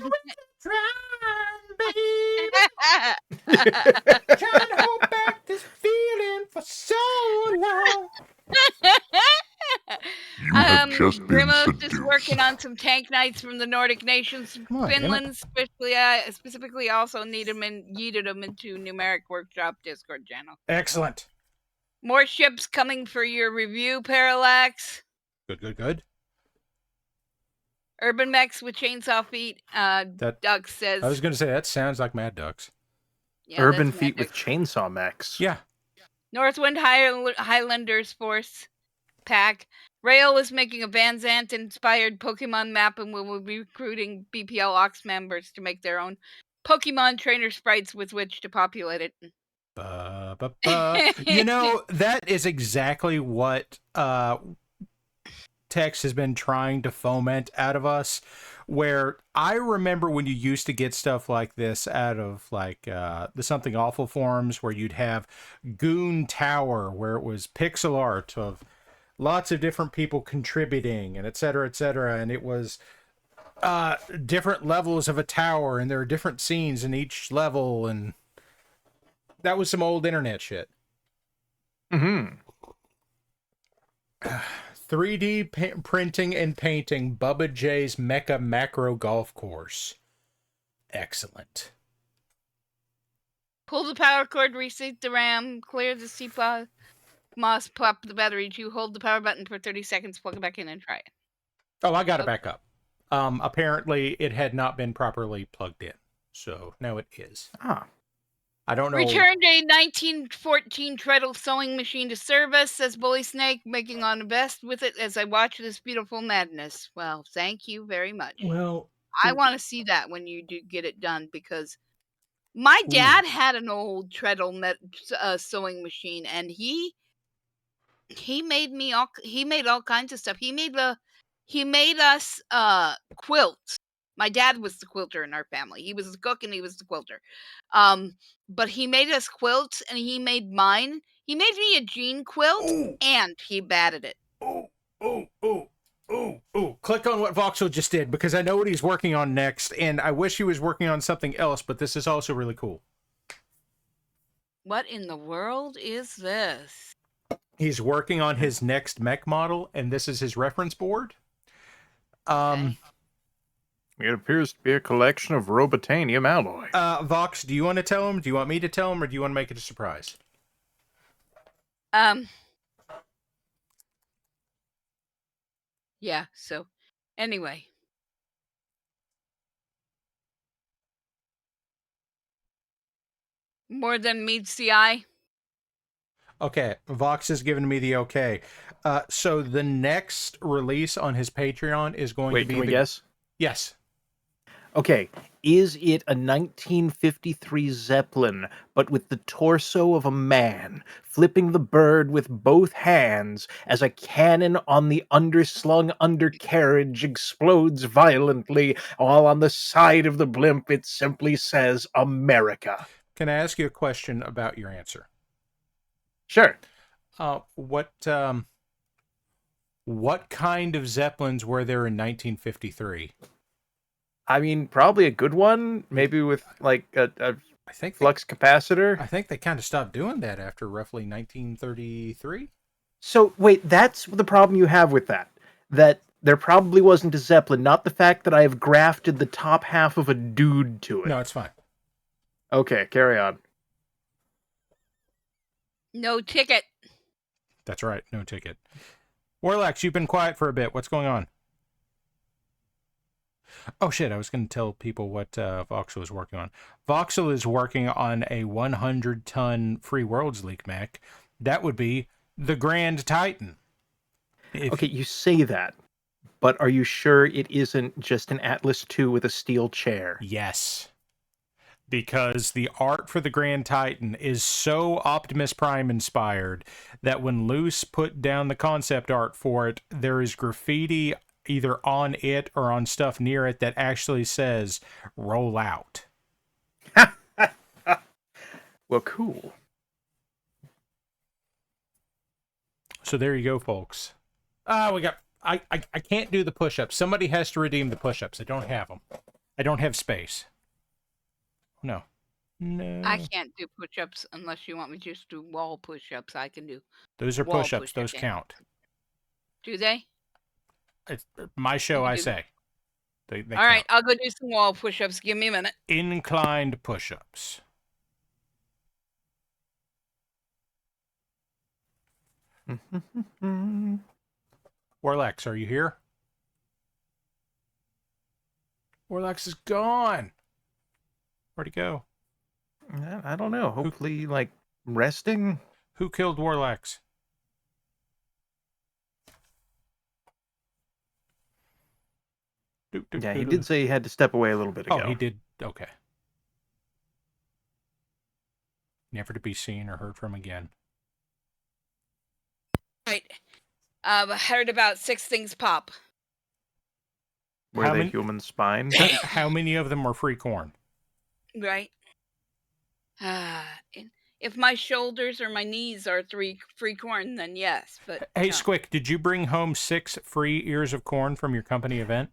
to hold back this feeling for so long. You have just been Grimos is seduced. working on some tank knights from the Nordic nations. Come on, damn it. Finland specifically also yeeted them into numeric workshop Discord channel. Excellent. More ships coming for your review, Parallax. Good. Urban Mechs with chainsaw feet. Duck says. I was going to say, that sounds like Mad Ducks. Yeah, Urban that's feet with magic. chainsaw mechs. Yeah. Northwind Highlanders Force pack. Rail is making a Van Zant inspired Pokemon map and will be recruiting BPL Ox members to make their own Pokemon trainer sprites with which to populate it. You know, that is exactly what Tex has been trying to foment out of us, where I remember when you used to get stuff like this out of like the Something Awful forums, where you'd have Goon Tower, where it was pixel art of lots of different people contributing and et cetera, and it was different levels of a tower, and there are different scenes in each level, and that was some old internet shit. Mm-hmm. 3D printing and painting Bubba J's Mecha Macro Golf Course. Excellent. Pull the power cord, reset the RAM, clear the CPOS, pop the battery to hold the power button for 30 seconds, plug it back in and try it. Oh, I got it back up. Apparently it had not been properly plugged in, so now it is. I don't know. Returned a 1914 treadle sewing machine to service, says Bully Snake, making on the best with it as I watch this beautiful madness. Well, thank you very much. Well, I want to see that when you do get it done, because my dad had an old treadle sewing machine, and he made all kinds of stuff. He made us quilts. My dad was the quilter in our family. He was the cook and he was the quilter. But he made us quilts, and he made mine. He made me a jean quilt, and he batted it. Click on what Voxel just did, because I know what he's working on next, and I wish he was working on something else, but this is also really cool. What in the world is this? He's working on his next mech model, and this is his reference board. Okay. It appears to be a collection of robotanium alloy. Vox, do you want to tell him? Do you want me to tell him, or do you want to make it a surprise? Yeah, so anyway. More than meets the eye. Okay, Vox has given me the okay. So the next release on his Patreon is going to be... Wait, can we guess? Yes. Okay, is it a 1953 Zeppelin, but with the torso of a man, flipping the bird with both hands as a cannon on the underslung undercarriage explodes violently, while on the side of the blimp it simply says America? Can I ask you a question about your answer? Sure. What kind of Zeppelins were there in 1953? I mean, probably a good one, maybe with like a I think flux capacitor. I think they kind of stopped doing that after roughly 1933. So wait, that's the problem you have with that. That there probably wasn't a Zeppelin, not the fact that I have grafted the top half of a dude to it. No, it's fine. Okay, carry on. No ticket. That's right, no ticket. Warlax, you've been quiet for a bit. What's going on? Oh shit, I was going to tell people what Voxel is working on. Voxel is working on a 100-ton Free Worlds League mech. That would be the Grand Titan. Okay, you say that, but are you sure it isn't just an Atlas II with a steel chair? Yes. Because the art for the Grand Titan is so Optimus Prime inspired that when Luce put down the concept art for it, there is graffiti either on it or on stuff near it that actually says "roll out." Well, cool. So there you go, folks. We got. I can't do the push-ups. Somebody has to redeem the push-ups. I don't have them. I don't have space. No. I can't do push-ups unless you want me to just do wall push-ups. I can do. Those are wall push-ups. Those push-ups. count. Do they? It's my show, I say. They All right, I'll go do some wall push-ups. Give me a minute. Inclined push-ups. Warlax, are you here? Warlax is gone. Where'd he go? I don't know. Hopefully, like, resting? Who killed Warlax? Yeah, he did say he had to step away a little bit ago. Oh, he did. Okay. Never to be seen or heard from again. Right. I heard about 6 things pop. Were they human spines? How many of them were free corn? Right. If my shoulders or my knees are 3 free corn, then yes. But hey, no. Squick, did you bring home 6 free ears of corn from your company event?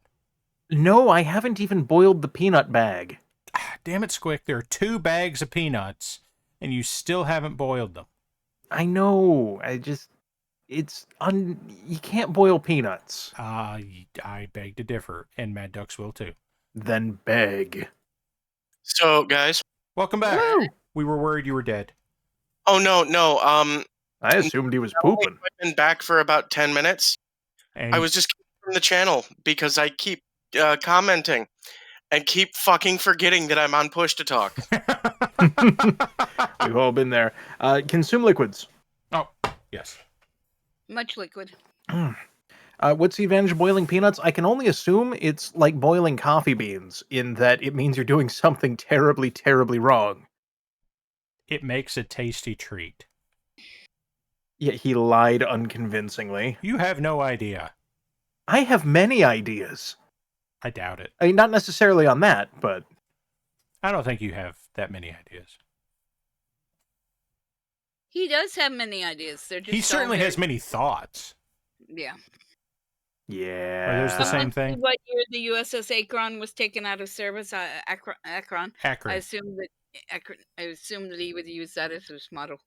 No, I haven't even boiled the peanut bag. Damn it, Squick. There are 2 bags of peanuts, and you still haven't boiled them. I know. You can't boil peanuts. I beg to differ, and Mad Ducks will too. Then beg. So, guys. Welcome back. Woo! We were worried you were dead. Oh, no. I assumed he was pooping. I've been back for about 10 minutes. And I was just from the channel because I keep commenting and keep fucking forgetting that I'm on push to talk. We've all been there. Consume liquids. Oh, yes. Much liquid. What's the advantage of boiling peanuts? I can only assume it's like boiling coffee beans, in that it means you're doing something terribly, terribly wrong. It makes a tasty treat. Yeah, he lied unconvincingly. You have no idea. I have many ideas. I doubt it. I mean, not necessarily on that, but... I don't think you have that many ideas. He does have many ideas. They're just he certainly has many thoughts. Yeah. Yeah. Are those the same thing? What year the USS Akron was taken out of service? Akron. Akron. I assume that he would use that as his model.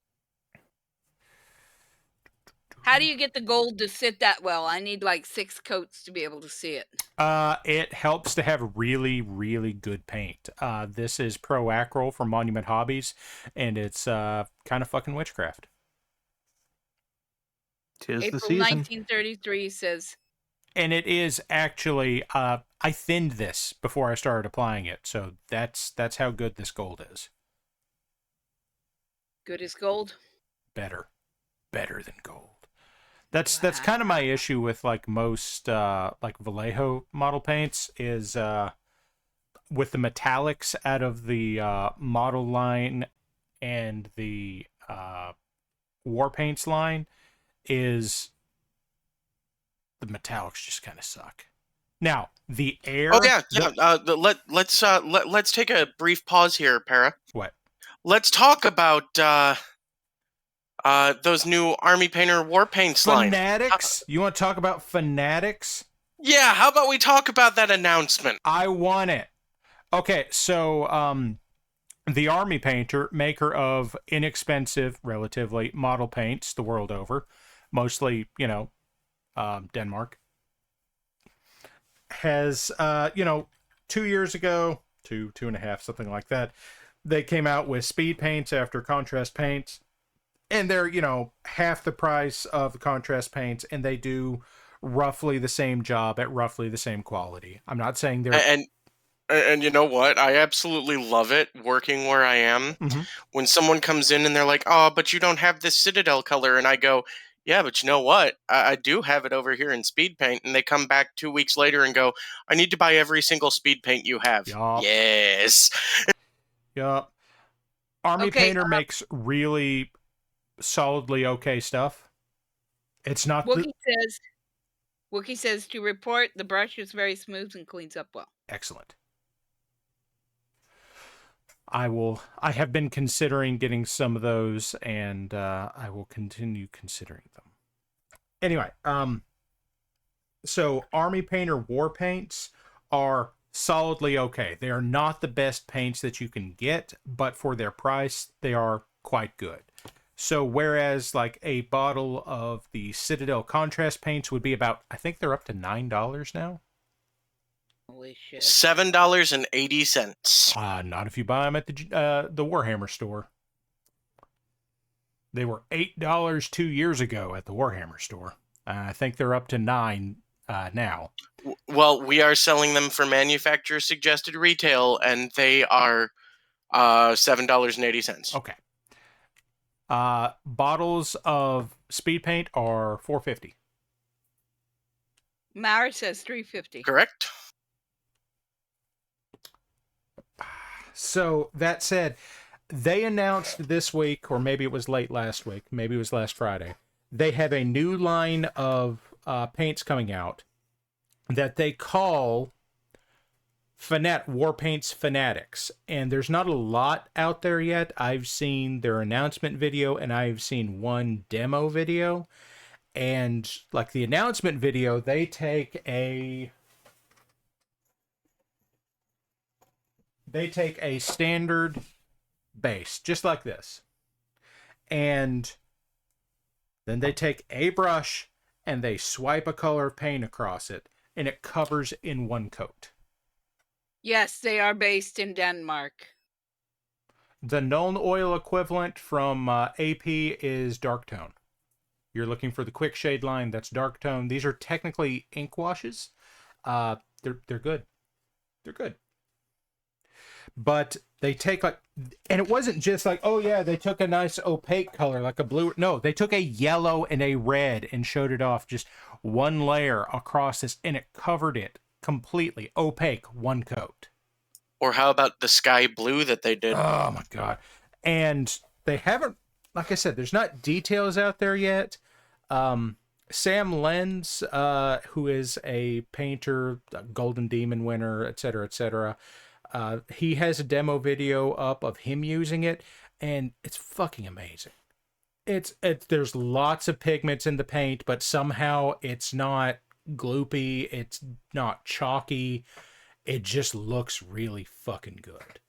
How do you get the gold to sit that well? I need like 6 coats to be able to see it. It helps to have really, really good paint. This is Pro Acryl from Monument Hobbies, and it's kind of fucking witchcraft. 'Tis April the season. 1933 says. And it is actually, I thinned this before I started applying it, so that's how good this gold is. Good as gold? Better than gold. That's kind of my issue with like most like Vallejo model paints is with the metallics out of the model line and the war paints line is the metallics just kind of suck. Now the air. Oh yeah. Let's take a brief pause here, Para. What? Let's talk about those new Army Painter war paints line. Fanatics. You want to talk about Fanatics? Yeah. How about we talk about that announcement? I want it. Okay, so the Army Painter, maker of inexpensive, relatively, model paints the world over, mostly, Denmark, has, 2 years ago, two and a half, something like that, they came out with speed paints after contrast paints, and they're, half the price of the contrast paints, and they do roughly the same job at roughly the same quality. I'm not saying they're... And you know what? I absolutely love it working where I am. Mm-hmm. When someone comes in and they're like, "Oh, but you don't have this Citadel color," and I go, "Yeah, but you know what? I do have it over here in speed paint." And they come back 2 weeks later and go, "I need to buy every single speed paint you have." Yup. Yes. Yup. Army Painter makes really solidly okay stuff. It's not... Wookie says to report, the brush is very smooth and cleans up well. Excellent. I have been considering getting some of those, and I will continue considering them. Anyway, so Army Painter war paints are solidly okay. They are not the best paints that you can get, but for their price, they are quite good. So whereas like a bottle of the Citadel contrast paints would be about, I think they're up to $9 now. Holy shit. $7.80. Not if you buy them at the Warhammer store. They were $8 2 years ago at the Warhammer store. I think they're up to $9 now. Well, we are selling them for manufacturer suggested retail, and they are $7.80. Okay. Bottles of speed paint are $4.50. Marik says $3.50. Correct. So that said, they announced this week, or maybe it was late last week, maybe it was last Friday, they have a new line of paints coming out that they call War Paints Fanatics. And there's not a lot out there yet. I've seen their announcement video, and I've seen one demo video. And like the announcement video, they take a standard base, just like this. And then they take a brush and they swipe a color of paint across it, and it covers in one coat. Yes, they are based in Denmark. The Nuln Oil equivalent from AP is Dark Tone. You're looking for the quick shade line, that's Dark Tone. These are technically ink washes. They're good. They're good. But they take and it wasn't just like, oh yeah, they took a nice opaque color like a blue. No, they took a yellow and a red and showed it off, just one layer across this, and it covered it completely opaque, one coat. Or how about the sky blue that they did? Oh my god. And they haven't, like I said, there's not details out there yet. Sam Lenz, who is a painter, a Golden Demon winner, etc., he has a demo video up of him using it, and it's fucking amazing. There's lots of pigments in the paint, but somehow it's not gloopy, it's not chalky. It just looks really fucking good.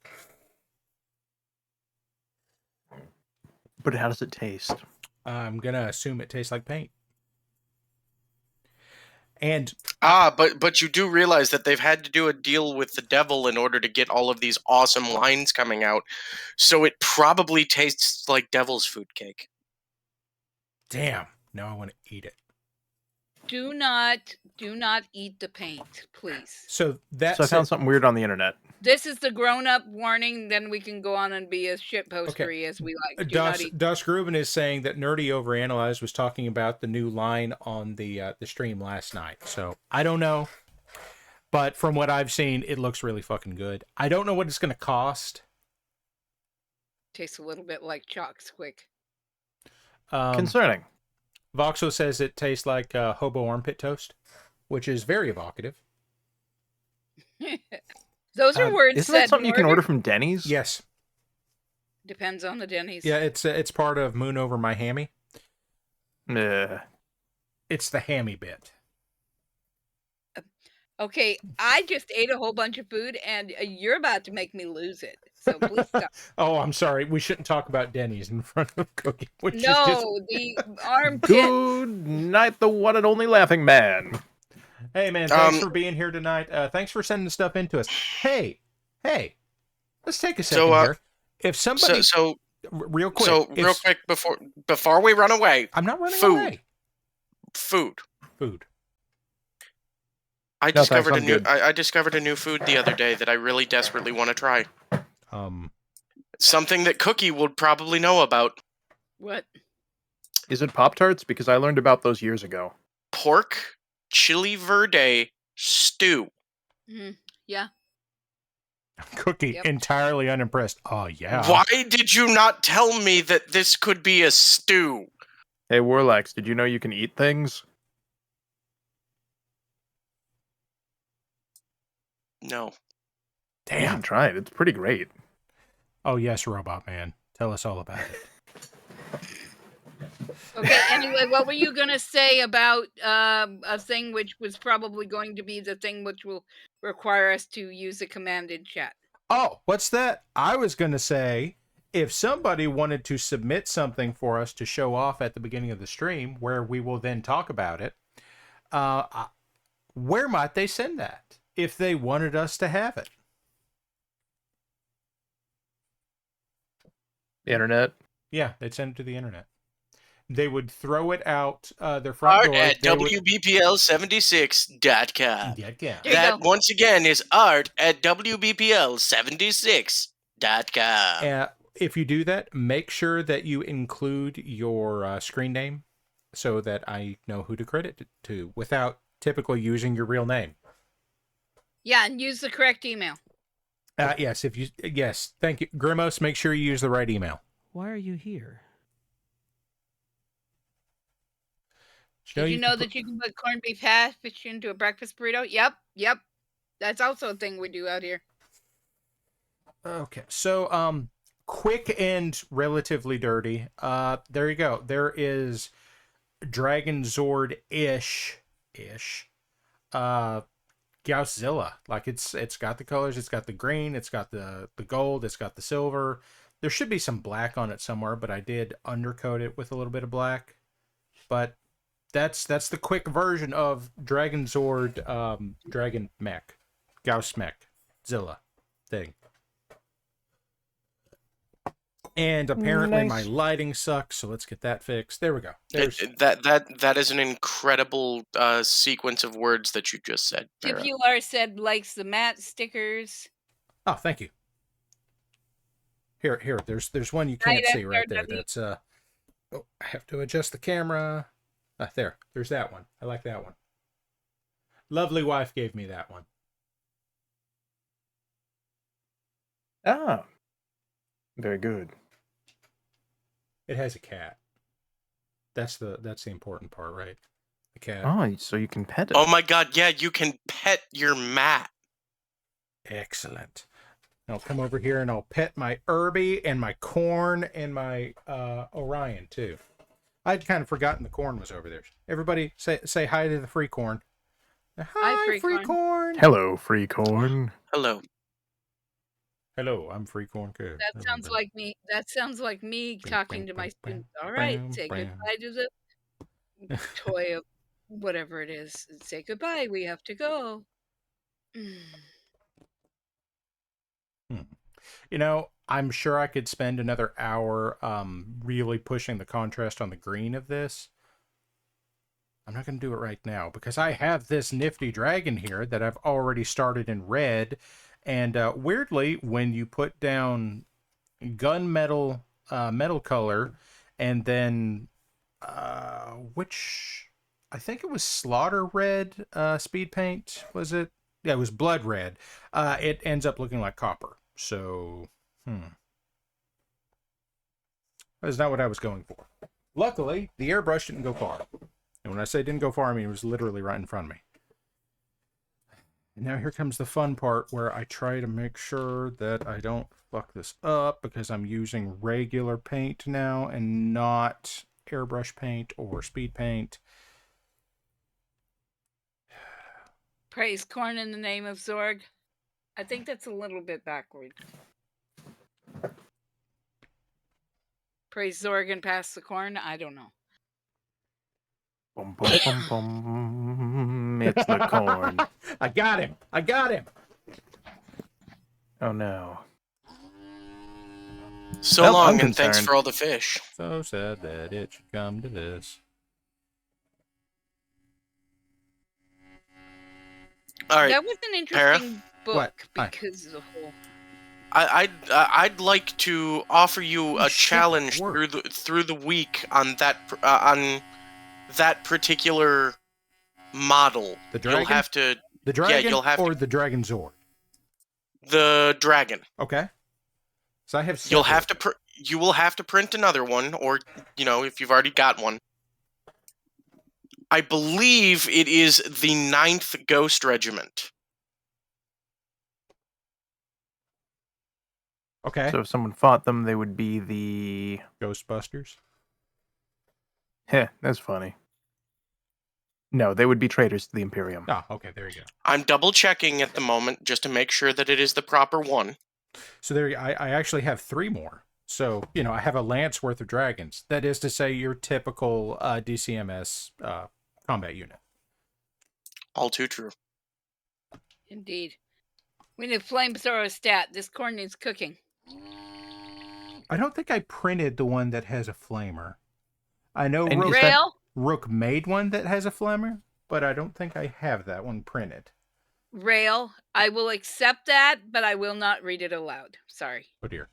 But how does it taste? I'm gonna assume it tastes like paint. And but you do realize that they've had to do a deal with the devil in order to get all of these awesome lines coming out. So it probably tastes like devil's food cake. Damn, now I want to eat it. Do not eat the paint, please. So I found something weird on the internet. This is the grown-up warning. Then we can go on and be as shitpostery as we like. Dusk Rubin is saying that Nerdy Overanalyzed was talking about the new line on the stream last night. So I don't know. But from what I've seen, it looks really fucking good. I don't know what it's going to cost. Tastes a little bit like chalk squick. Concerning. Voxel says it tastes like hobo armpit toast, which is very evocative. Those are words Isn't that said something you can order. order from Denny's? Yes. Depends on the Denny's. Yeah, it's part of Moon Over My Hammy. It's the hammy bit. Okay, I just ate a whole bunch of food, and you're about to make me lose it. So please stop. Oh, I'm sorry. We shouldn't talk about Denny's in front of Cookie. Which is No, just... the armpit. Good night, the one and only laughing man. Hey, man, thanks for being here tonight. Thanks for sending stuff into us. Hey, let's take a second here. If somebody... real quick. Real quick, before we run away. I'm not running away. Food. I No, discovered thanks, I'm good. I discovered a new food the other day that I really desperately want to try. Something that Cookie would probably know about. What? Is it Pop-Tarts? Because I learned about those years ago. Pork chili verde stew. Yeah. Cookie, entirely unimpressed. Oh, yeah. Why did you not tell me that this could be a stew? Hey, Warlax, did you know you can eat things? No. Damn. Try it. It's pretty great. Oh, yes, Robot Man. Tell us all about it. Okay, anyway, what were you going to say about a thing which was probably going to be the thing which will require us to use a command in chat? Oh, what's that? I was going to say, if somebody wanted to submit something for us to show off at the beginning of the stream, where we will then talk about it, where might they send that if they wanted us to have it? The internet? Yeah, they'd send it to the internet. They would throw it out their front door. Art at WBPL76.com. That, once again, is art at WBPL76.com. If you do that, make sure that you include your screen name so that I know who to credit it to without typically using your real name. Yeah, and use the correct email. Yes, thank you. Grimos, make sure you use the right email. Why are you here? Did you know that you can put corned beef hash into a breakfast burrito? Yep. That's also a thing we do out here. Okay, so quick and relatively dirty. There you go. There is Dragon Zord-ish. Gausszilla. Like it's got the colors, it's got the green, it's got the gold, it's got the silver. There should be some black on it somewhere, but I did undercoat it with a little bit of black. But that's the quick version of Dragon Zord Dragon Mech. Gauss Mech Zilla thing. And apparently my lighting sucks, so let's get that fixed. There we go. That is an incredible sequence of words that you just said. Tipular said likes the matte stickers. Oh, thank you. Here. There's one you can't see right there. That's I have to adjust the camera. There's that one. I like that one. Lovely wife gave me that one. Ah, very good. It has a cat. That's the important part, right? The cat. Oh, so you can pet it. Oh my god, yeah, you can pet your mat. Excellent. I'll come over here and I'll pet my Irby and my corn and my Orion too. I'd kind of forgotten the corn was over there. Everybody say hi to the free corn. Hi, free corn. Hello, free corn. Hello, I'm free corn. Good. That sounds like me. That sounds like me talking to my students. All right, say goodbye to the toy of whatever it is. Say goodbye. We have to go. You know, I'm sure I could spend another hour really pushing the contrast on the green of this. I'm not going to do it right now because I have this nifty dragon here that I've already started in red. And weirdly, when you put down gunmetal metal color and then which I think it was slaughter red speed paint, was it? Yeah, it was blood red. It ends up looking like copper. So, that's not what I was going for. Luckily, the airbrush didn't go far. And when I say didn't go far, I mean it was literally right in front of me. And now here comes the fun part where I try to make sure that I don't fuck this up because I'm using regular paint now and not airbrush paint or speed paint. Praise corn in the name of Zorg. I think that's a little bit backwards. Praise Zorg and pass the corn? I don't know. Bum, bum, bum, bum. It's the corn. I got him. Oh no. So Well, long, I'm and thanks concerned. for all the fish. So sad that it should come to this. All right, That was an interesting book What? Hi. because of the whole. I'd like to offer you Oh, a shit, challenge work. through the week on that particular model. The dragon? You'll have to The dragon you'll have or to, the dragon Zord? the dragon. Okay. So I have You'll several. have to you will have to print another one, or if you've already got one. I believe it is the 9th Ghost Regiment. Okay. So if someone fought them, they would be the... Ghostbusters. Heh, that's funny. No, they would be traitors to the Imperium. Oh, okay, there you go. I'm double checking at the moment just to make sure that it is the proper one. So I actually have 3 more. So, I have a lance worth of dragons. That is to say, your typical DCMS combat unit. All too true. Indeed. We need a flamethrower stat. This corn needs cooking. I don't think I printed the one that has a flamer. I know And is Rail? Rook made one that has a flamer, but I don't think I have that one printed. Rail. I will accept that, but I will not read it aloud. Sorry. Oh dear.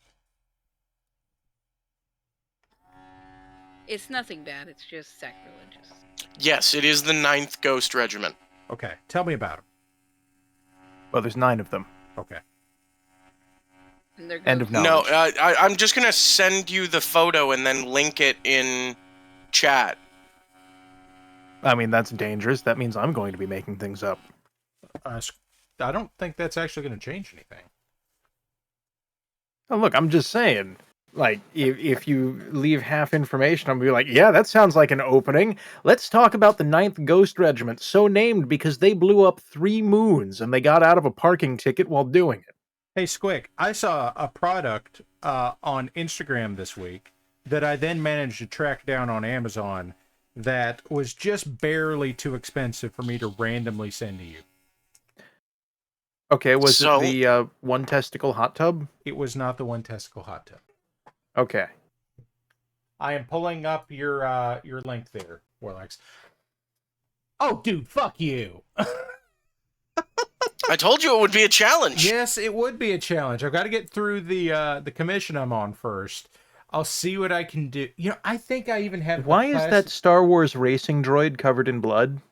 It's nothing bad. It's just sacrilegious. Yes, it is the 9th Ghost Regiment. Okay, tell me about them. Well, there's 9 of them. Okay. And they're End of ghosts. knowledge. No, I'm just going to send you the photo and then link it in chat. I mean, that's dangerous. That means I'm going to be making things up. I don't think that's actually going to change anything. Oh, look, I'm just saying. Like, if you leave half information, I'm going to be like, yeah, that sounds like an opening. Let's talk about the 9th Ghost Regiment, so named because they blew up 3 moons and they got out of a parking ticket while doing it. Hey, Squick, I saw a product on Instagram this week that I then managed to track down on Amazon that was just barely too expensive for me to randomly send to you. Okay, was So- it the one testicle hot tub? It was not the one testicle hot tub. Okay. I am pulling up your link there, Warlax. Oh, dude, fuck you. I told you it would be a challenge. Yes, it would be a challenge. I've got to get through the commission I'm on first. I'll see what I can do. I think I even have. Why is that Star Wars racing droid covered in blood?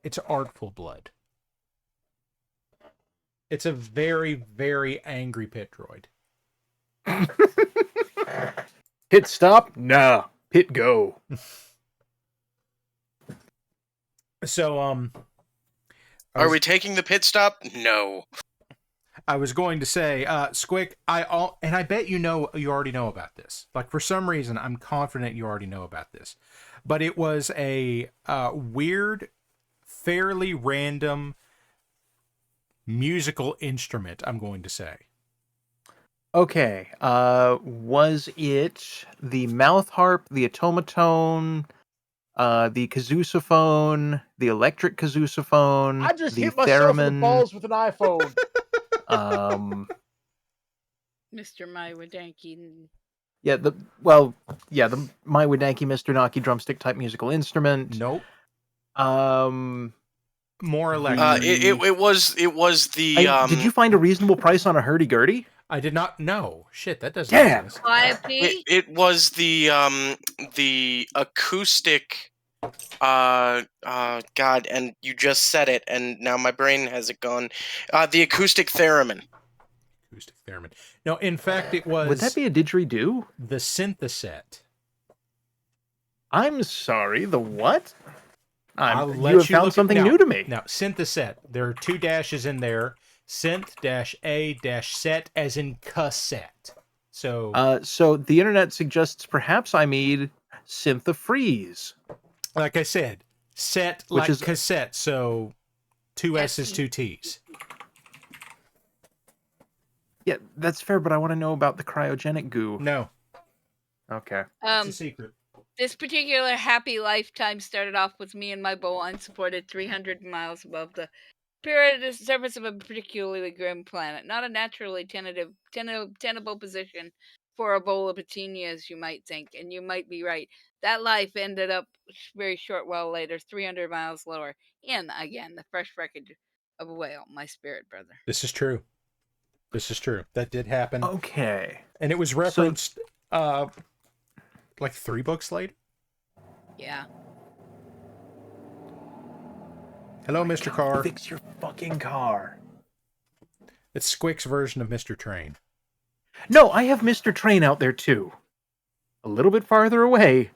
It's artful blood. It's a very, very angry pit droid. Pit stop? Nah. Pit go. So, Are we taking the pit stop? No. I was going to say, Squick, and I bet you already know about this. Like, for some reason, I'm confident you already know about this. But it was a weird, fairly random musical instrument, I'm going to say. Okay. Was it the mouth harp, the automaton, the kazoosaphone, the electric kazoosaphone, I just the hit myself in the theremin? balls with an iPhone. Mr. Maiwadanki. The My Wadanky Mr. Naki drumstick type musical instrument. Nope. More electric. It was the did you find a reasonable price on a hurdy-gurdy? I did not know. Shit, that doesn't Damn! exist. YP? it was the acoustic God, and you just said it, and now my brain has it gone. The acoustic theremin. Acoustic theremin. No, in fact, it Would that was be a didgeridoo? the syntheset. I'm sorry, the what? I'll You let have you found look something at, new to me. Now, syntheset. There are 2 dashes in there. Synth-A-set as in cassette. So, So the internet suggests perhaps I need synth-freeze. like I said, set Which like is- cassette. So, 2 Yes. S's, 2 T's. Yeah, that's fair, but I want to know about the cryogenic goo. No, Okay. it's a secret. This particular happy lifetime started off with me and my bowl unsupported 300 miles above the period surface of a particularly grim planet. Not a naturally tenable position for a bowl of petunias, you might think, and you might be right. That life ended up very short while later, 300 miles lower, in, again, the fresh wreckage of a whale, my spirit brother. This is true. This is true. That did happen. Okay. And it was referenced like 3 books later. Yeah. Hello, Mr. Carr. Fix your fucking car. It's Squick's version of Mr. Train. No, I have Mr. Train out there too. A little bit farther away.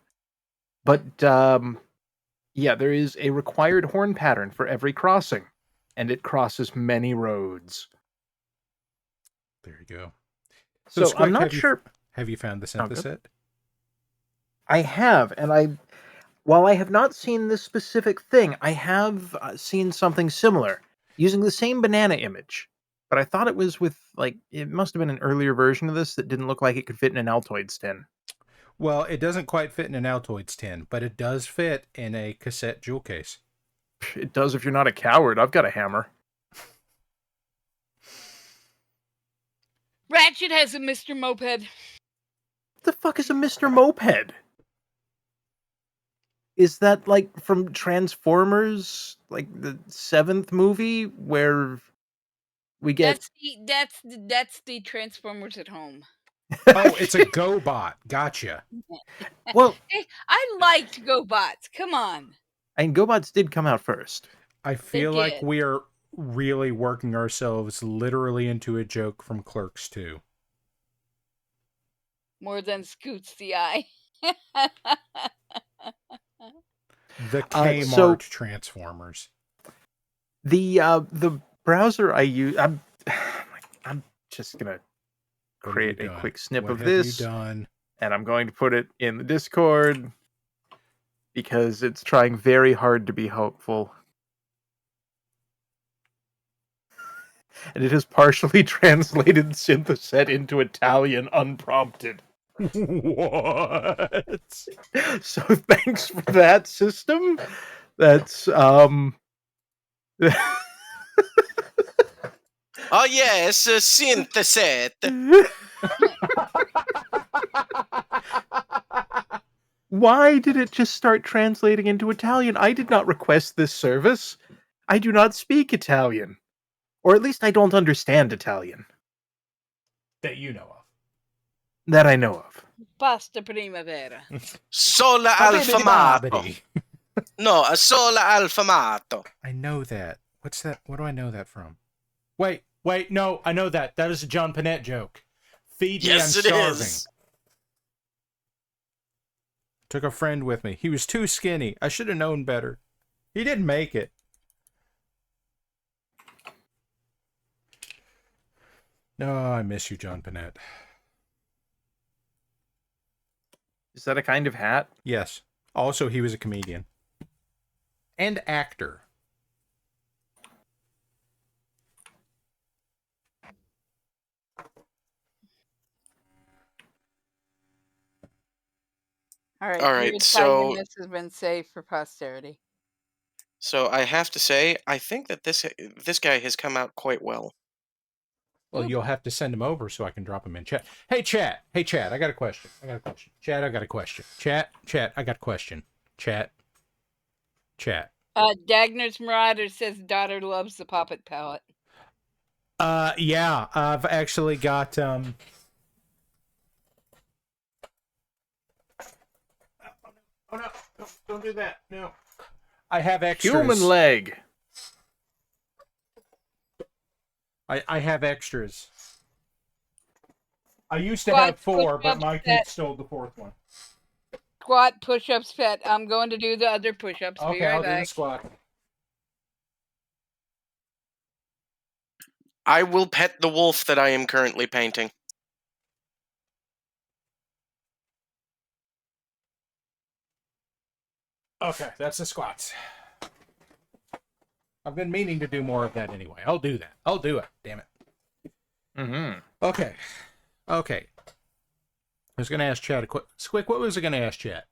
But, yeah, there is a required horn pattern for every crossing. And it crosses many roads. There you go. So Squick, I'm not sure. Have you found the syntheset? I have, and while I have not seen this specific thing, I have seen something similar using the same banana image. But I thought it was with, like, it must have been an earlier version of this that didn't look like it could fit in an Altoids tin. Well, it doesn't quite fit in an Altoids tin, but it does fit in a cassette jewel case. It does if you're not a coward. I've got a hammer. Ratchet has a Mr. Moped. What the fuck is a Mr. Moped? Is that like from Transformers, like the 7th movie where we get That's the Transformers at home. Oh, it's a GoBot. Gotcha. Well, Hey, I liked GoBots. Come on. and GoBots did come out first. I feel like did. we are really working ourselves literally into a joke from Clerks 2. More than Scoots the Eye. The Kmart so- Transformers. The browser I use, I'm just gonna What have create you a done? quick snip What of have this, you done? and I'm going to put it in the Discord because it's trying very hard to be helpful. And it has partially translated Syntheset into Italian unprompted. What? So thanks for that, system. That's Oh yes, a syntheset. Why did it just start translating into Italian? I did not request this service. I do not speak Italian. Or at least I don't understand Italian. That you know of. That I know of. Pasta primavera. Sola alfamato. No, a sola alfamato. I know that. What's that? What do I know that from? Wait, no, I know that. That is a John Panette joke. Feed me, Yes, I'm it starving. is. Took a friend with me. He was too skinny. I should have known better. He didn't make it. No, I miss you, John Panette. Is that a kind of hat? Yes. Also, he was a comedian. And actor. All right. All right, your so- Italianness has been saved for posterity. So I have to say, I think that this guy has come out quite well. Well, you'll have to send him over so I can drop him in chat. Hey, chat, I got a question. Chat, I got a question. Chat, I got a question. Chat. Dagner's Marauder says daughter loves the puppet palette. Yeah, I've actually got, Oh no. Don't do that. No. I have extras. Human leg. I have extras. I used to Squat, have 4, but push-ups, my set. kid stole the 4th one. Squat, push-ups, pet. I'm going to do the other push-ups. Be Okay, right I'll do the back. squat. I will pet the wolf that I am currently painting. Okay, that's the squats. I've been meaning to do more of that anyway. I'll do that. I'll do it. Damn it. Mm-hmm. Okay. I was going to ask Chad a quick... Squick, what was I going to ask Chad?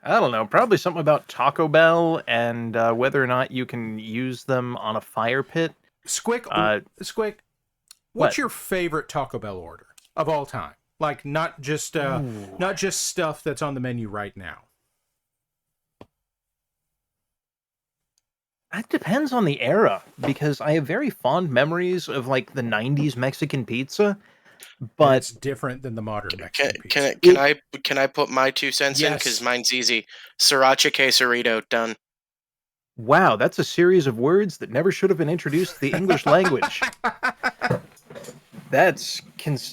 I don't know. Probably something about Taco Bell and whether or not you can use them on a fire pit. Squick, What? what's your favorite Taco Bell order of all time? Like, not just stuff that's on the menu right now. That depends on the era, because I have very fond memories of like the '90s Mexican pizza, But but it's different than the modern Can, Mexican can, pizza. can I put my 2 cents in? Yes. Because mine's easy. Sriracha quesarito, done. wow, that's a series of words that never should have been introduced to the English language. That's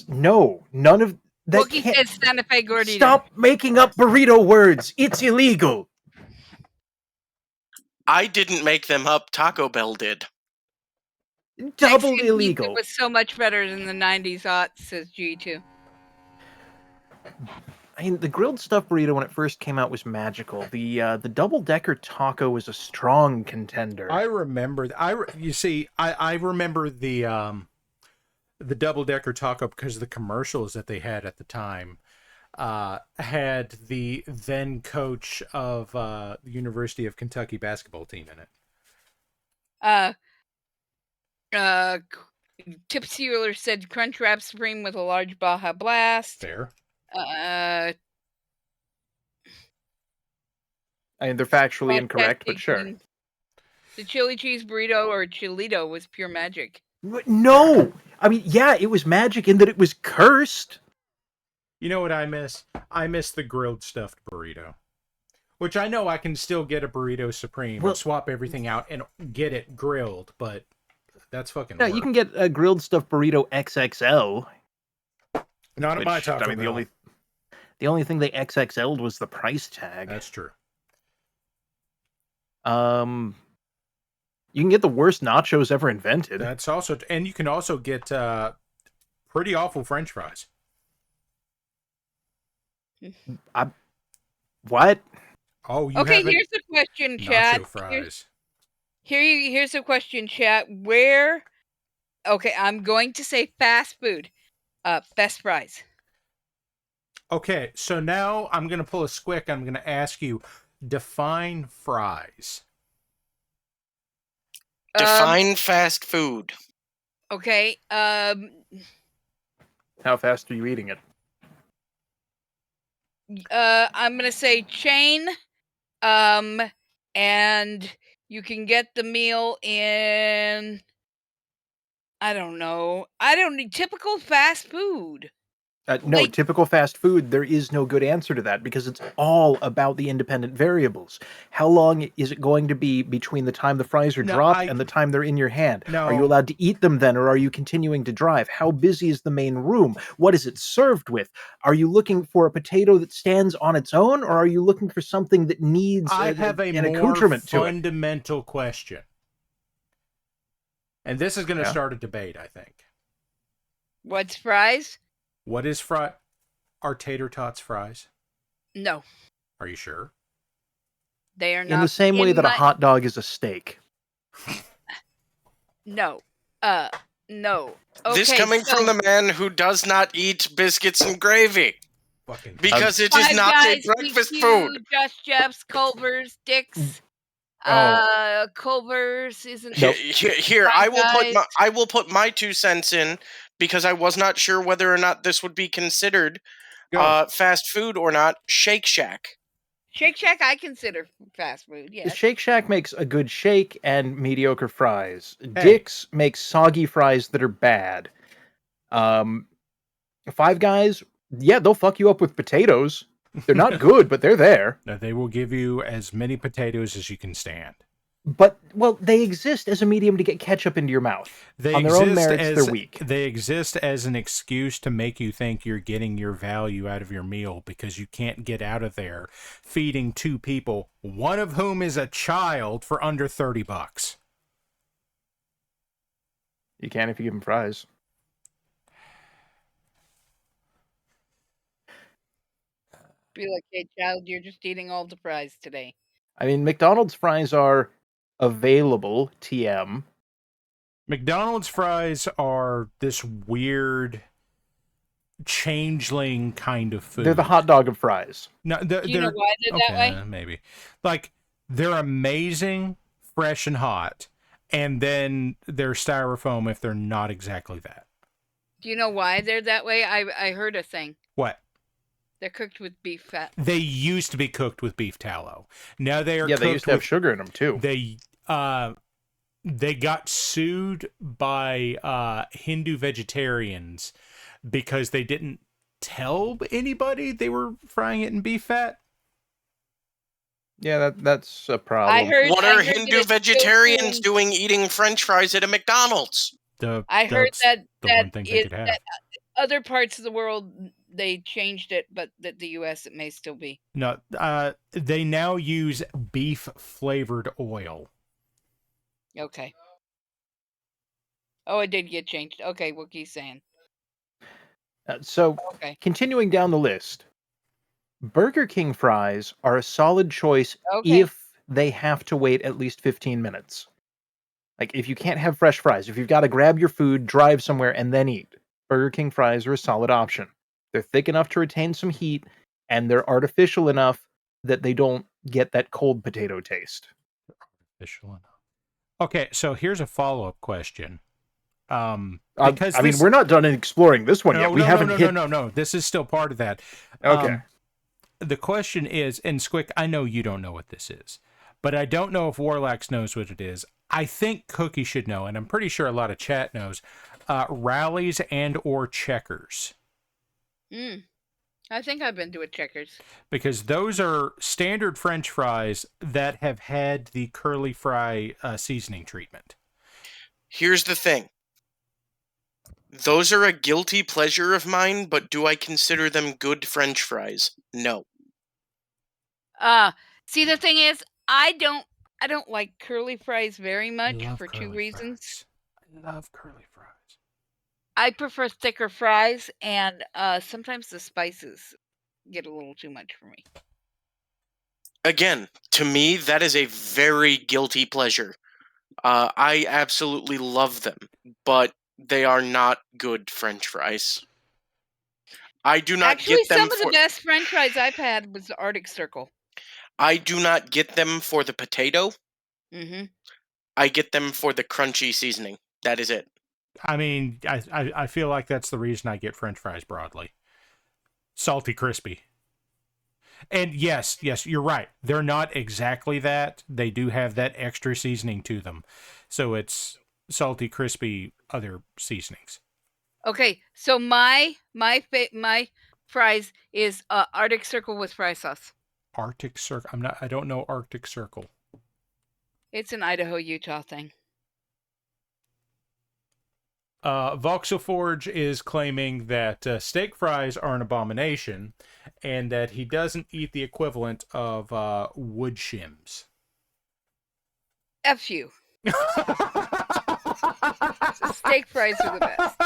no, none of that. Wookie says Santa Fe Gordita. Stop making up burrito words. It's illegal. I didn't make them up. Taco Bell did. Double Mexican illegal. pizza was so much better than the 90s aughts, says G2. I mean, the grilled stuffed burrito when it first came out was magical. The double-decker taco was a strong contender. I remember. I remember the double-decker taco because the commercials that they had at the time had the then coach of the University of Kentucky basketball team in it. Tip Sealer said Crunch Wrap Supreme with a large Baja Blast. Fair. I mean, they're factually incorrect, but sure. The chili cheese burrito or chilito was pure magic. No! I mean, yeah, it was magic in that it was cursed. You know what I miss? I miss the grilled stuffed burrito. Which I know I can still get a burrito supreme and swap everything out and get it grilled, but that's fucking No, work. you can get a grilled stuffed burrito XXL. Not at my Taco Bell. The only thing they XXL'd was the price tag. That's true. You can get the worst nachos ever invented. That's also, and you can also get pretty awful French fries. What? Oh, you okay, haven't- here's the question, chat. Nacho fries. Here's the question, chat. Where? Okay, I'm going to say fast food. Best fries. Okay, so now I'm going to pull a Squick. I'm going to ask you, define fries. Define fast food. Okay. How fast are you eating it? I'm gonna say chain. And you can get the meal in. I don't know. Typical fast food. No, typical fast food, there is no good answer to that because it's all about the independent variables. How long is it going to be between the time the fries are dropped and the time they're in your hand? No. Are you allowed to eat them then, or are you continuing to drive? How busy is the main room? What is it served with? Are you looking for a potato that stands on its own, or are you looking for something that needs an accoutrement to it? Fundamental question. And this is going to start a debate, I think. What's fries? What is fry? Are tater tots fries? No. Are you sure? They are not. In the same way that a hot dog is a steak. No. No. Okay, This coming from the man who does not eat biscuits and gravy. Because it is not a breakfast food. Just Jeff's, Culver's, Dick's. Culver's isn't. Here, I will put my 2 cents in because I was not sure whether or not this would be considered fast food or not. Shake Shack. Shake Shack, I consider fast food. Yes. Shake Shack makes a good shake and mediocre fries. Dick's makes soggy fries that are bad. Five Guys, yeah, they'll fuck you up with potatoes. They're not good, but they're there. Now, they will give you as many potatoes as you can stand. But, well, they exist as a medium to get ketchup into your mouth. On their own merits, they're weak. They exist as an excuse to make you think you're getting your value out of your meal because you can't get out of there feeding 2 people, one of whom is a child, for under $30. You can if you give them fries. Be like, hey, child, you're just eating all the fries today. I mean, McDonald's fries are available, TM. McDonald's fries are this weird changeling kind of food. They're the hot dog of fries. No, Do you know why they're that way? Maybe. Like, they're amazing, fresh and hot, and then they're styrofoam if they're not exactly that. Do you know why they're that way? I heard a thing. What? They're cooked with beef fat. They used to be cooked with beef tallow. Now they are. Yeah, cooked they used to have sugar in them too. They got sued by Hindu vegetarians because they didn't tell anybody they were frying it in beef fat. Yeah, that's a problem. What are Hindu vegetarians doing eating French fries at a McDonald's? I heard that one thing they could have. that other parts of the world they changed it, but that the U.S. it may still be. No, they now use beef flavored oil. Okay. Oh, it did get changed. Okay, Wookiee's saying. Continuing down the list, Burger King fries are a solid choice if they have to wait at least 15 minutes. Like, if you can't have fresh fries, if you've got to grab your food, drive somewhere, and then eat, Burger King fries are a solid option. They're thick enough to retain some heat, and they're artificial enough that they don't get that cold potato taste. Artificial enough. Okay, so here's a follow-up question. Because we're not done exploring this one yet. We haven't hit... No. This is still part of that. Okay. The question is, and Squick, I know you don't know what this is, but I don't know if Warlax knows what it is. I think Cookie should know, and I'm pretty sure a lot of chat knows. Rallies and or checkers. I think I've been to a Checkers. Because those are standard French fries that have had the curly fry seasoning treatment. Here's the thing. Those are a guilty pleasure of mine, but do I consider them good French fries? No. See, the thing is, I don't like curly fries very much for 2 reasons. I love curly fries. I prefer thicker fries, and sometimes the spices get a little too much for me. Again, to me, that is a very guilty pleasure. I absolutely love them, but they are not good French fries. I do not get them. Some of the best French fries I've had was the Arctic Circle. I do not get them for the potato. Mm-hmm. I get them for the crunchy seasoning. That is it. I mean, I feel like that's the reason I get French fries broadly. Salty, crispy. And yes, you're right. They're not exactly that. They do have that extra seasoning to them. So it's salty, crispy, other seasonings. Okay, so my fries is Arctic Circle with fry sauce. Arctic Circle. I don't know Arctic Circle. It's an Idaho, Utah thing. Voxelforge is claiming that steak fries are an abomination and that he doesn't eat the equivalent of wood shims. F you. Steak fries are the best.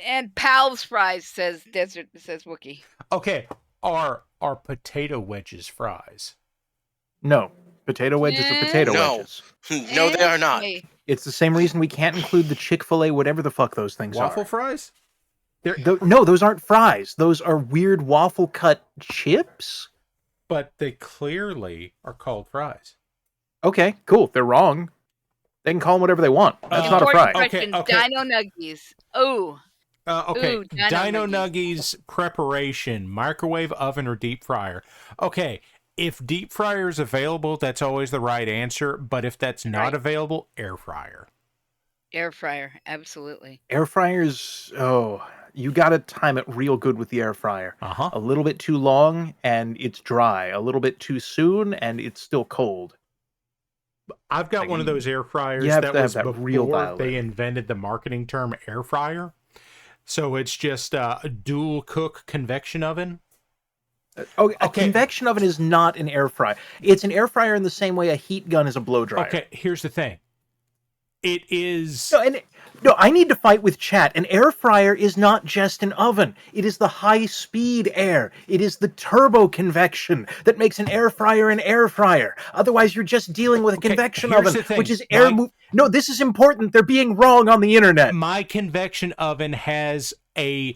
And Pal's fries, says Wookie. Okay, are potato wedges fries? No. Potato wedges are potato wedges. No, they are not. It's the same reason we can't include the Chick-fil-A, whatever the fuck those things are. Waffle fries? No, those aren't fries. Those are weird waffle cut chips. But they clearly are called fries. Okay, cool. They're wrong. They can call them whatever they want. That's not a fry. Okay. Dino Nuggies. Ooh. Okay, Dino Nuggies preparation, microwave, oven, or deep fryer. Okay, if deep fryer is available, that's always the right answer. But if that's not available, air fryer. Air fryer, absolutely. Air fryers, You got to time it real good with the air fryer. Uh-huh. A little bit too long and it's dry. A little bit too soon and it's still cold. I've got Like, one of those air fryers you have that to have was that real before dialed they in. invented the marketing term air fryer. So it's just a dual cook convection oven. Okay, a Okay. convection oven is not an air fryer. It's an air fryer in the same way a heat gun is a blow dryer. Okay, here's the thing. It is... No, I need to fight with chat. An air fryer is not just an oven. It is the high-speed air. It is the turbo convection that makes an air fryer an air fryer. Otherwise, you're just dealing with a convection here's oven, the thing. which is air... No, this is important. They're being wrong on the internet. My convection oven has a...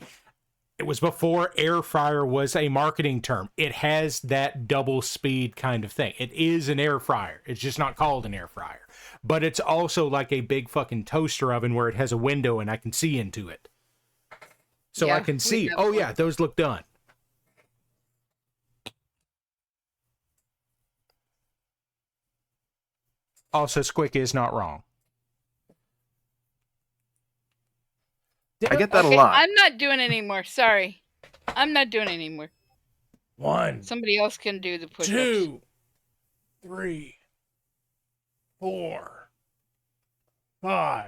It was before air fryer was a marketing term. It has that double speed kind of thing. It is an air fryer. It's just not called an air fryer. But it's also like a big fucking toaster oven where it has a window and I can see into it. So I can see, oh yeah, those look done. Also, Squick is not wrong. I get that a lot. I'm not doing it anymore. Sorry. I'm not doing it anymore. 1. Somebody else can do the push-ups. 2, 3, 4, 5.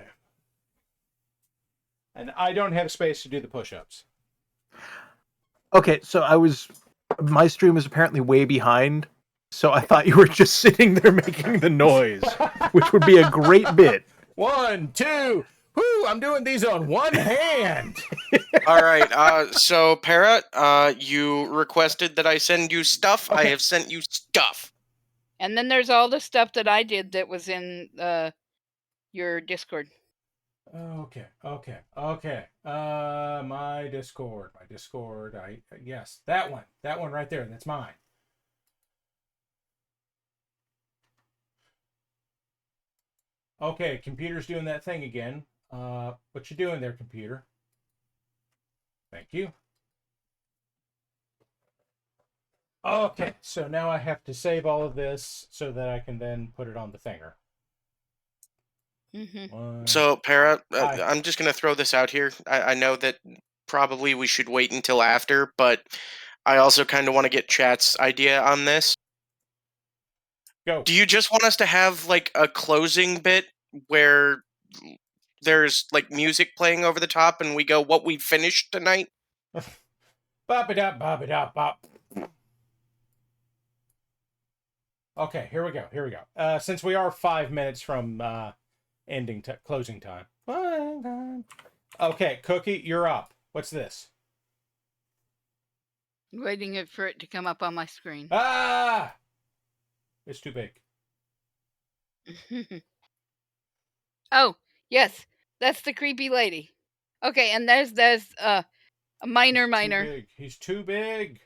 And I don't have space to do the push-ups. Okay, so my stream is apparently way behind, so I thought you were just sitting there making the noise, which would be a great bit. 1, 2. Whoo, I'm doing these on one hand. All right. So, Parrot, you requested that I send you stuff. Okay. I have sent you stuff. And then there's all the stuff that I did that was in your Discord. Okay. My Discord. Yes, that one right there. That's mine. Okay, computer's doing that thing again. What you doing there, computer? Thank you. Okay, so now I have to save all of this so that I can then put it on the thinger. So, Parrot, I'm just going to throw this out here. I know that probably we should wait until after, but I also kind of want to get chat's idea on this. Go. Do you just want us to have, like, a closing bit where there's, like, music playing over the top and we go, what we finished tonight? Bop-a-dop. Okay, here we go. Since we are 5 minutes from closing time. Okay, Cookie, you're up. What's this? Waiting for it to come up on my screen. Ah! It's too big. Oh, yes. That's the creepy lady. Okay, and there's a minor. He's too big.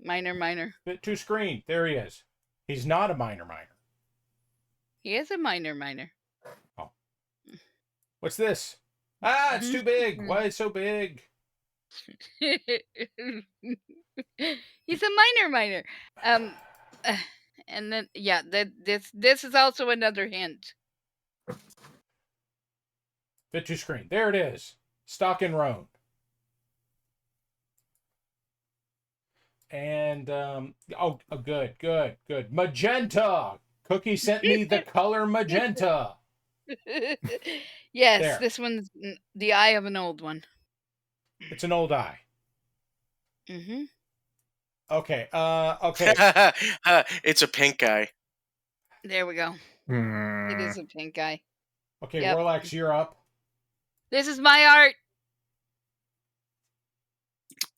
Minor. Bit too screen. There he is. He's not a minor. He is a minor. Oh. What's this? Ah, it's too big. Why is it so big? He's a minor. And then this is also another hint. Bit too screen. There it is. Stock and roan. And good. Magenta. Cookie sent me the color magenta. Yes, there. This one's the eye of an old one. It's an old eye. Mm-hmm. Okay. It's a pink guy. There we go. It is a pink guy. Okay, yep. Warlax, you're up. This is my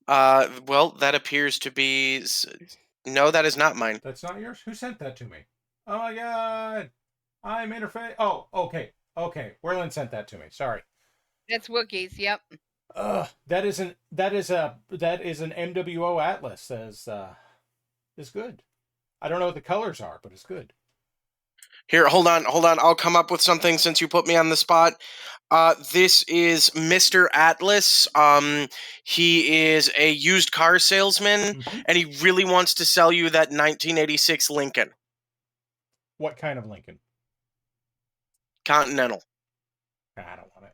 art. Well, that appears to be... No, that is not mine. That's not yours? Who sent that to me? Oh my god! I'm interface... Oh, okay. Werlin sent that to me. Sorry. That's Wookiees, yep. That is an MWO Atlas is good. I don't know what the colors are, but it's good. Here, hold on. I'll come up with something since you put me on the spot. This is Mr. Atlas. He is a used car salesman, and he really wants to sell you that 1986 Lincoln. What kind of Lincoln? Continental. I don't want it.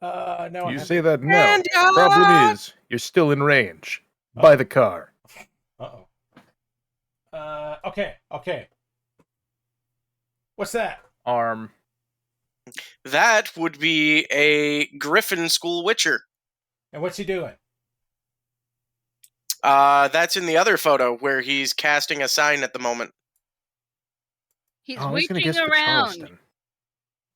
No. You say that now. Problem is, you're still in range. By the car. Uh-oh. Okay. What's that? Arm. That would be a Griffin School Witcher. And what's he doing? That's in the other photo where he's casting a sign at the moment. He's I was gonna reaching guess the around.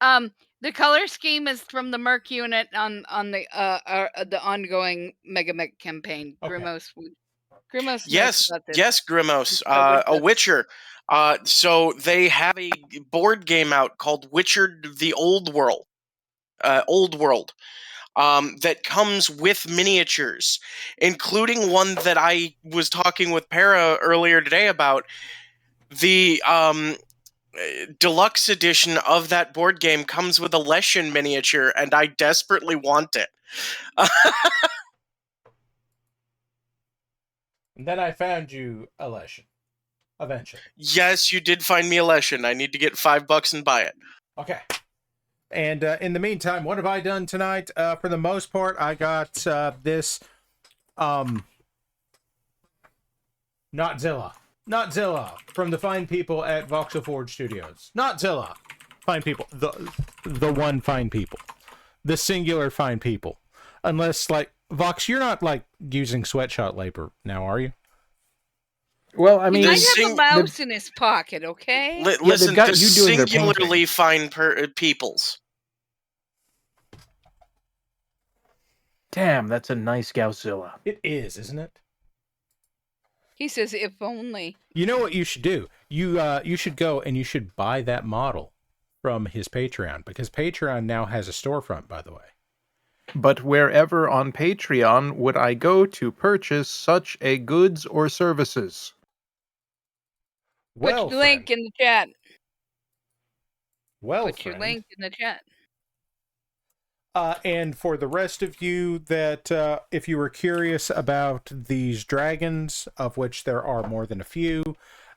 Charleston. The color scheme is from the Merc unit on the ongoing Mega Mech campaign. Okay. Grimos knows Yes, about this. yes, Grimos, So with a this. Witcher. So they have a board game out called Witcher: The Old World. That comes with miniatures, including one that I was talking with Para earlier today about. The deluxe edition of that board game comes with a Leshen miniature, and I desperately want it. And then I found you a Leshen. Eventually. Yes, you did find me a Leshen. I need to get $5 and buy it. Okay. And in the meantime, what have I done tonight? For the most part, I got this Notzilla from the fine people at Voxel Forge Studios. Notzilla. Fine people. The one fine people. The singular fine people. Unless, like, Vox, you're not, like, using sweatshop labor now, are you? Well, I He mean, might have a mouse in his pocket, okay? Listen, got the you doing their singularly painting. fine peoples. Damn, that's a nice Godzilla. It is, isn't it? He says, if only. You know what you should do? You should go and you should buy that model from his Patreon, because Patreon now has a storefront, by the way. But wherever on Patreon would I go to purchase such a goods or services? Well, Put your link in the chat. Well, Put your link in the chat. And for the rest of you that, if you were curious about these dragons, of which there are more than a few,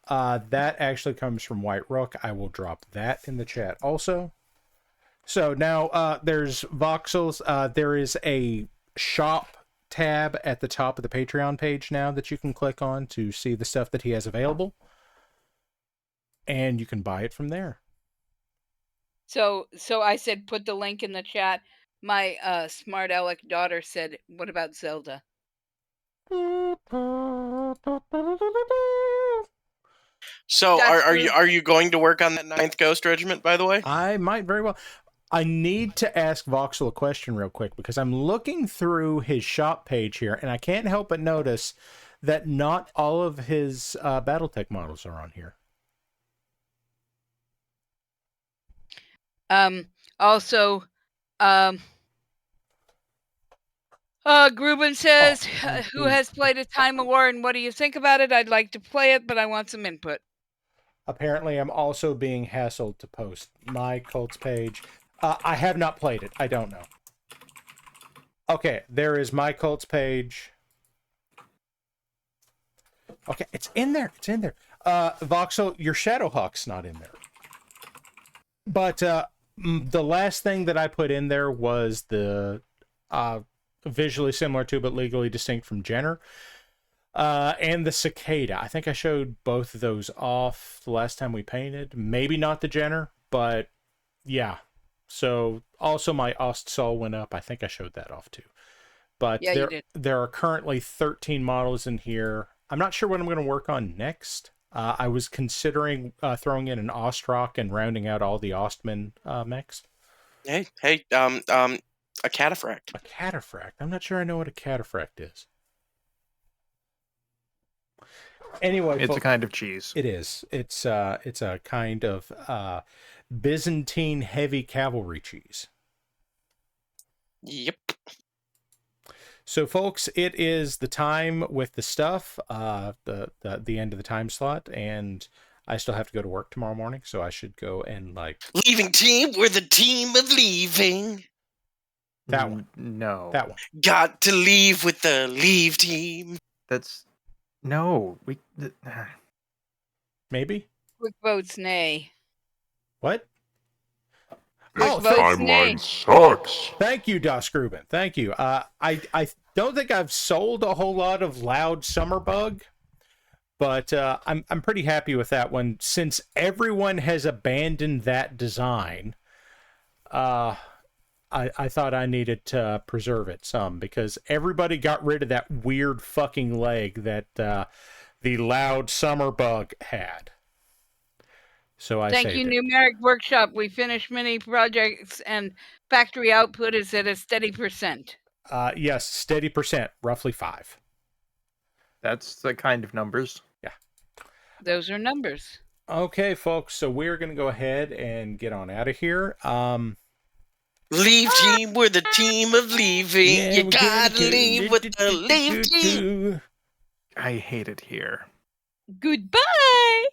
that actually comes from White Rook. I will drop that in the chat also. So now there's voxels. There is a shop tab at the top of the Patreon page now that you can click on to see the stuff that he has available. And you can buy it from there. So I said, put the link in the chat. My smart aleck daughter said, what about Zelda? So, That's are true. you going to work on that 9th Ghost Regiment, by the way? I might very well. I need to ask Voxel a question real quick, because I'm looking through his shop page here, and I can't help but notice that not all of his Battletech models are on here. Also, Gruben says, who has played a Time of War and what do you think about it? I'd like to play it, but I want some input. Apparently, I'm also being hassled to post my cults page. I have not played it. I don't know. Okay, there is my cults page. Okay, it's in there. It's in there. Voxel, your Shadowhawk's not in there. But the last thing that I put in there was the visually similar to but legally distinct from Jenner. And the Cicada. I think I showed both of those off the last time we painted. Maybe not the Jenner, but yeah. So also my Ostsol went up. I think I showed that off too. But Yeah, you did. there are currently 13 models in here. I'm not sure what I'm going to work on next. I was considering throwing in an Ostrock and rounding out all the Ostman mechs. Hey, a cataphract. A cataphract? I'm not sure I know what a cataphract is. Anyway, It's a kind of cheese. It is. It's a kind of Byzantine heavy cavalry cheese. Yep. So, folks, it is the time with the stuff, the end of the time slot, and I still have to go to work tomorrow morning, so I should go and Leaving team, we're the team of leaving. That one. No. That one. Got to leave with the leave team. That's no. Maybe. Quick votes nay. What? Oh, votes nay. timeline sucks. Thank you, Das Gruben. Thank you. I don't think I've sold a whole lot of Loud Summer Bug, but I'm pretty happy with that one since everyone has abandoned that design. I thought I needed to preserve it some because everybody got rid of that weird fucking leg that the Loud Summer Bug had. So I Thank you, Numeric Workshop. We finished many projects and factory output is at a steady percent. Yes, steady percent, roughly 5. That's the kind of numbers. Yeah. Those are numbers. Okay, folks. So we're going to go ahead and get on out of here. Leave team, we're the team of leaving. Yeah, You we're gotta gonna leave with the leave team. I hate it here. Goodbye.